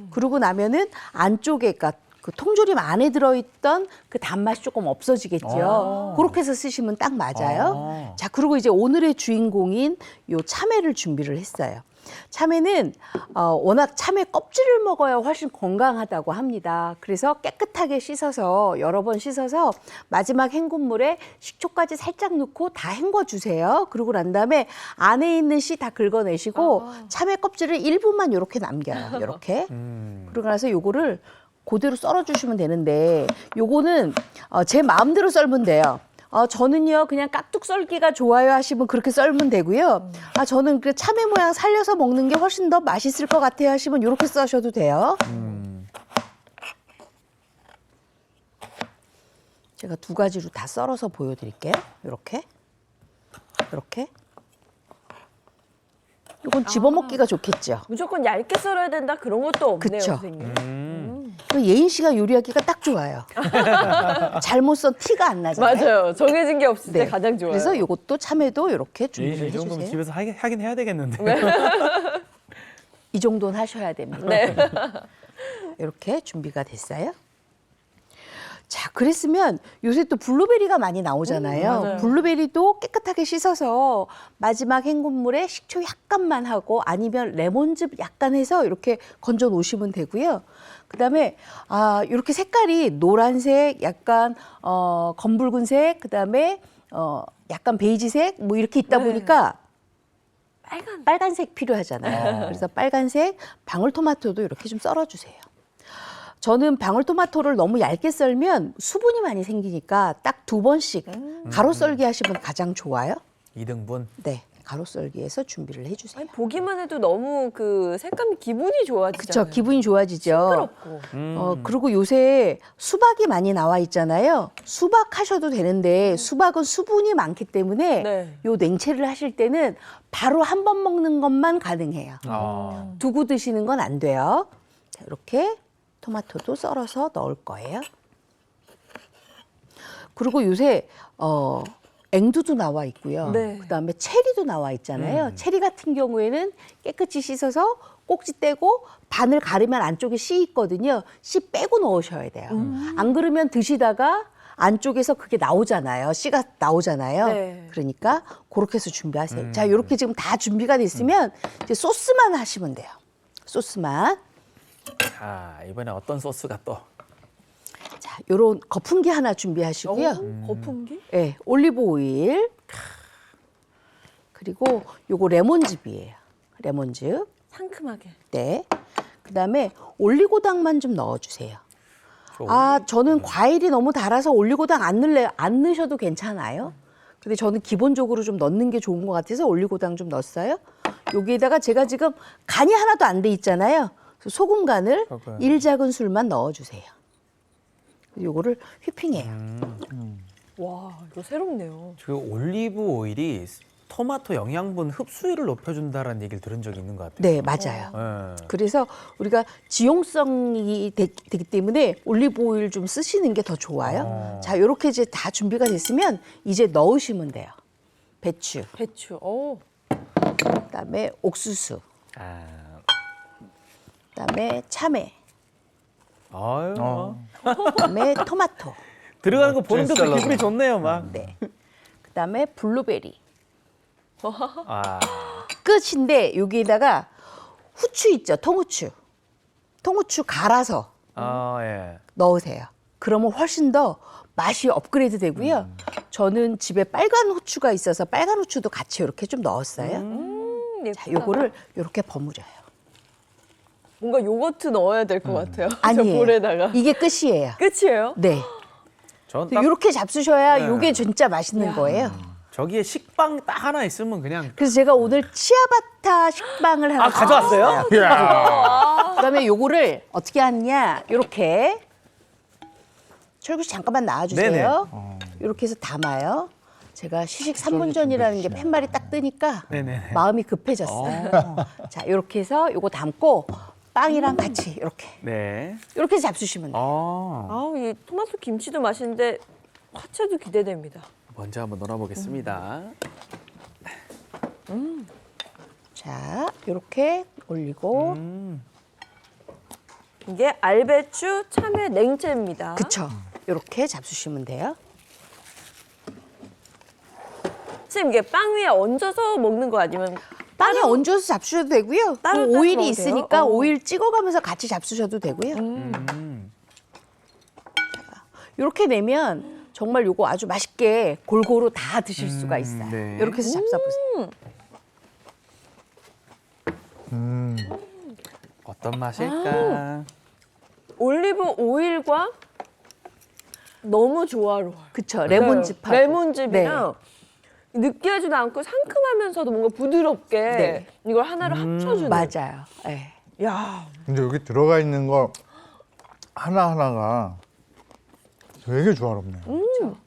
그러고 나면은 안쪽에, 그러니까 그 통조림 안에 들어있던 그 단맛이 조금 없어지겠죠. 그렇게 해서 쓰시면 딱 맞아요. 자, 그리고 이제 오늘의 주인공인 요 참외를 준비를 했어요. 참외는 워낙 참외 껍질을 먹어야 훨씬 건강하다고 합니다. 그래서 깨끗하게 씻어서 여러 번 씻어서 마지막 헹군물에 식초까지 살짝 넣고 다 헹궈주세요. 그러고 난 다음에 안에 있는 씨 다 긁어내시고 참외 껍질을 일부만 이렇게 남겨요. 이렇게. 그러고 나서 요거를 그대로 썰어주시면 되는데 요거는 제 마음대로 썰면 돼요. 저는요 그냥 깍둑 썰기가 좋아요 하시면 그렇게 썰면 되고요. 저는 그 참외 모양 살려서 먹는 게 훨씬 더 맛있을 것 같아요 하시면 이렇게 써셔도 돼요. 제가 두 가지로 다 썰어서 보여드릴게요. 이렇게, 이렇게. 이건 집어먹기가 좋겠죠. 무조건 얇게 썰어야 된다 그런 것도 없네요, 그쵸. 선생님. 예인 씨가 요리하기가 딱 좋아요. 잘못 썬 티가 안 나잖아요. 맞아요. 정해진 게 없을 때 네. 가장 좋아요. 그래서 이것도 참외도 이렇게 이 준비를 정도면 해주세요. 집에서 하긴 해야 되겠는데. 이 정도는 하셔야 됩니다. 네. 이렇게 준비가 됐어요. 자, 그랬으면 요새 또 블루베리가 많이 나오잖아요. 맞아요. 블루베리도 깨끗하게 씻어서 마지막 헹군물에 식초 약간만 하고 아니면 레몬즙 약간 해서 이렇게 건져 놓으시면 되고요. 그다음에 이렇게 색깔이 노란색, 약간 검붉은색, 그다음에 약간 베이지색 뭐 이렇게 있다 보니까 빨간색 필요하잖아요. 그래서 빨간색 방울토마토도 이렇게 좀 썰어주세요. 저는 방울토마토를 너무 얇게 썰면 수분이 많이 생기니까 딱 2번씩 가로 썰기 하시면 가장 좋아요. 2등분. 네, 가로 썰기해서 준비를 해주세요. 아니, 보기만 해도 너무 그 색감이 기분이 좋아지잖아요. 그렇죠, 기분이 좋아지죠. 싱그럽고. 그리고 요새 수박이 많이 나와 있잖아요. 수박 하셔도 되는데 수박은 수분이 많기 때문에 네. 요 냉채를 하실 때는 바로 한 번 먹는 것만 가능해요. 두고 드시는 건 안 돼요. 자, 이렇게 토마토도 썰어서 넣을 거예요. 그리고 요새 앵두도 나와 있고요. 네. 그다음에 체리도 나와 있잖아요. 체리 같은 경우에는 깨끗이 씻어서 꼭지 떼고 반을 가르면 안쪽에 씨 있거든요. 씨 빼고 넣으셔야 돼요. 안 그러면 드시다가 안쪽에서 그게 나오잖아요. 씨가 나오잖아요. 네. 그러니까 그렇게 해서 준비하세요. 자, 이렇게 지금 다 준비가 됐으면 이제 소스만 하시면 돼요. 소스만. 자, 이번에 어떤 소스가 또? 자, 요런 거품기 하나 준비하시고요. 거품기? 네, 올리브 오일. 그리고 요거 레몬즙이에요. 레몬즙. 상큼하게. 네. 그다음에 올리고당만 좀 넣어주세요. 저는 과일이 너무 달아서 올리고당 안 넣으셔도 괜찮아요. 근데 저는 기본적으로 좀 넣는 게 좋은 것 같아서 올리고당 좀 넣었어요. 여기에다가 제가 지금 간이 하나도 안 돼 있잖아요. 그래서 소금 간을 1작은술만 넣어주세요. 요거를 휘핑해요. 와, 이거 새롭네요. 그 올리브 오일이 토마토 영양분 흡수율을 높여준다라는 얘기를 들은 적이 있는 것 같아요. 네, 맞아요. 네. 그래서 우리가 지용성이 되기 때문에 올리브 오일 좀 쓰시는 게 더 좋아요. 자, 이렇게 이제 다 준비가 됐으면 이제 넣으시면 돼요. 배추, 배추. 오. 그다음에 옥수수, 그다음에 참외, 아유. 그다음에 토마토, 들어가는 거 보는 데도 샐러드. 기분이 좋네요, 막. 네, 그다음에 블루베리. 아. 끝인데 여기에다가 후추 있죠, 통후추. 통후추 갈아서 예. 넣으세요. 그러면 훨씬 더 맛이 업그레이드 되고요. 저는 집에 빨간 후추가 있어서 빨간 후추도 같이 이렇게 좀 넣었어요. 자, 요거를 이렇게 버무려요. 뭔가 요거트 넣어야 될 것 같아요. 저 아니에요. 볼에다가. 이게 끝이에요. 끝이에요? 네. 전 딱 이렇게 잡수셔야 네. 요게 진짜 맛있는 거예요. 저기에 식빵 딱 하나 있으면 그냥 그래서 제가 오늘 치아바타 식빵을 하나 가져왔어요? 그다음에 요거를 어떻게 하느냐? 요렇게 철구씨 잠깐만 나와주세요. 이렇게 해서 담아요. 제가 시식 3분 전이라는 게 팻말이 딱 뜨니까 네네. 마음이 급해졌어요. 자, 이렇게 해서 요거 담고 빵이랑 같이 이렇게 네. 이렇게 잡수시면 돼요. 아우, 이 토마토 김치도 맛있는데 화채도 기대됩니다. 먼저 한번 넣어보겠습니다. 자, 이렇게 올리고 이게 알배추 참외 냉채입니다. 그쵸? 이렇게 잡수시면 돼요. 지금 이게 빵 위에 얹어서 먹는 거 아니면 빵에 얹어서 잡수셔도 되고요. 따로 또 따로 오일이 먹어도 있으니까 돼요? 오일 찍어가면서 같이 잡수셔도 되고요. 이렇게 내면 정말 요거 아주 맛있게 골고루 다 드실 수가 있어요. 네. 이렇게 해서 잡숴보세요. 어떤 맛일까? 올리브 오일과 너무 조화로워요. 그쵸? 레몬즙하고. 레몬즙이랑 느끼하지도 않고 상큼하면서도 뭔가 부드럽게 네. 이걸 하나로 합쳐주는. 맞아요. 네. 야, 근데 여기 들어가 있는 거 하나하나가 되게 조화롭네요.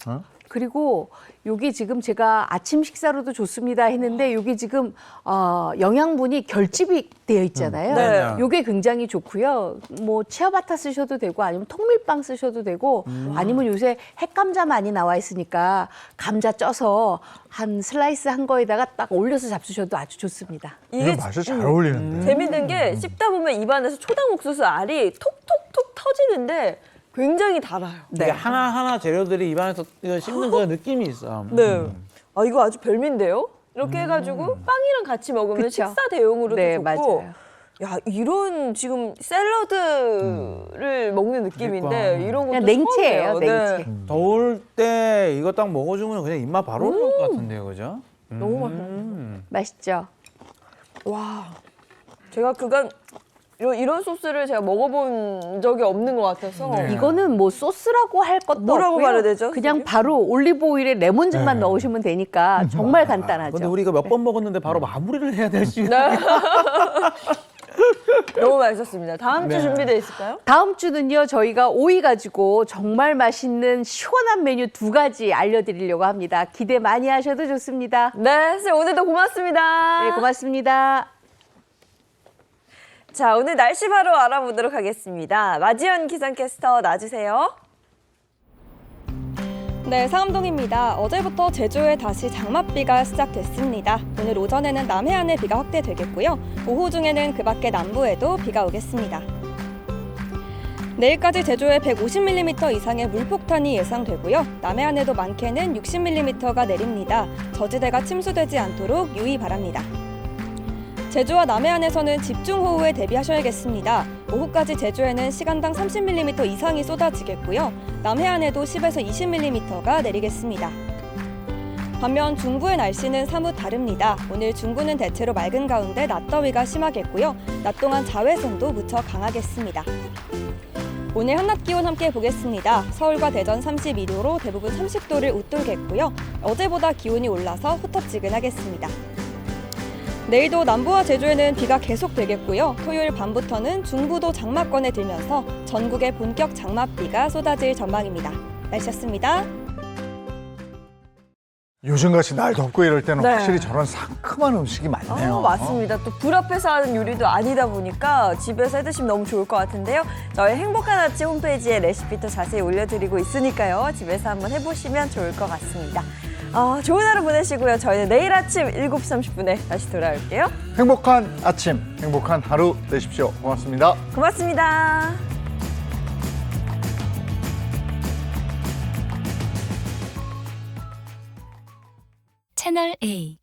어? 그리고 요게 지금 제가 아침 식사로도 좋습니다 했는데 요게 지금 영양분이 결집이 되어 있잖아요. 네. 요게 굉장히 좋고요. 뭐 치아바타 쓰셔도 되고 아니면 통밀빵 쓰셔도 되고 아니면 요새 핵감자 많이 나와 있으니까 감자 쪄서 한 슬라이스 한 거에다가 딱 올려서 잡수셔도 아주 좋습니다. 이게 맛이 잘 어울리는데. 재밌는 게 씹다 보면 입안에서 초당 옥수수 알이 톡톡톡 터지는데 굉장히 달아요. 이게 하나하나 재료들이 입안에서 이거 씹는 그 느낌이 있어. 네. 아, 이거 아주 별미인데요? 이렇게 해가지고 빵이랑 같이 먹으면 그쵸? 식사 대용으로도 네, 좋고. 맞아요. 야, 이런 지금 샐러드를 먹는 느낌인데 그러니까. 이런 것도 그냥 냉채예요, 처음이에요. 냉채. 네. 더울 때 이거 딱 먹어주면 그냥 입맛 바로 오를 것 같은데요, 그죠? 너무 맛있어요. 맛있죠? 와, 제가 그간 이런 소스를 제가 먹어본 적이 없는 것 같아서 이거는 뭐 소스라고 할 것도 뭐라고 없고요. 말해야 되죠, 그냥 선생님? 바로 올리브 오일에 레몬즙만 넣으시면 되니까 정말 간단하죠. 근데 우리 이거 몇 번 먹었는데 바로 마무리를 해야 될 시간. 너무 맛있었습니다. 다음 주 네. 준비되어 있을까요? 다음 주는요, 저희가 오이 가지고 정말 맛있는 시원한 메뉴 2가지 알려드리려고 합니다. 기대 많이 하셔도 좋습니다. 네, 선생님 오늘도 고맙습니다. 네, 고맙습니다. 자, 오늘 날씨 바로 알아보도록 하겠습니다. 마지연 기상캐스터 나와주세요. 네, 상암동입니다. 어제부터 제주에 다시 장맛비가 시작됐습니다. 오늘 오전에는 남해안에 비가 확대되겠고요. 오후 중에는 그 밖에 남부에도 비가 오겠습니다. 내일까지 제주에 150mm 이상의 물폭탄이 예상되고요. 남해안에도 많게는 60mm가 내립니다. 저지대가 침수되지 않도록 유의 바랍니다. 제주와 남해안에서는 집중호우에 대비하셔야겠습니다. 오후까지 제주에는 시간당 30mm 이상이 쏟아지겠고요. 남해안에도 10에서 20mm가 내리겠습니다. 반면 중부의 날씨는 사뭇 다릅니다. 오늘 중부는 대체로 맑은 가운데 낮더위가 심하겠고요. 낮 동안 자외선도 무척 강하겠습니다. 오늘 한낮 기온 함께 보겠습니다. 서울과 대전 32도로 대부분 30도를 웃돌겠고요. 어제보다 기온이 올라서 후텁지근하겠습니다. 내일도 남부와 제주에는 비가 계속되겠고요. 토요일 밤부터는 중부도 장마권에 들면서 전국에 본격 장맛비가 쏟아질 전망입니다. 날씨였습니다. 요즘같이 날 덥고 이럴 때는 네. 확실히 저런 상큼한 음식이 많네요. 맞습니다. 또 불 앞에서 하는 요리도 아니다 보니까 집에서 해 드시면 너무 좋을 것 같은데요. 저희 행복한 아침 홈페이지에 레시피도 자세히 올려드리고 있으니까요. 집에서 한번 해보시면 좋을 것 같습니다. 좋은 하루 보내시고요. 저희는 내일 아침 7시 30분에 다시 돌아올게요. 행복한 아침, 행복한 하루 되십시오. 고맙습니다. 고맙습니다. 채널 A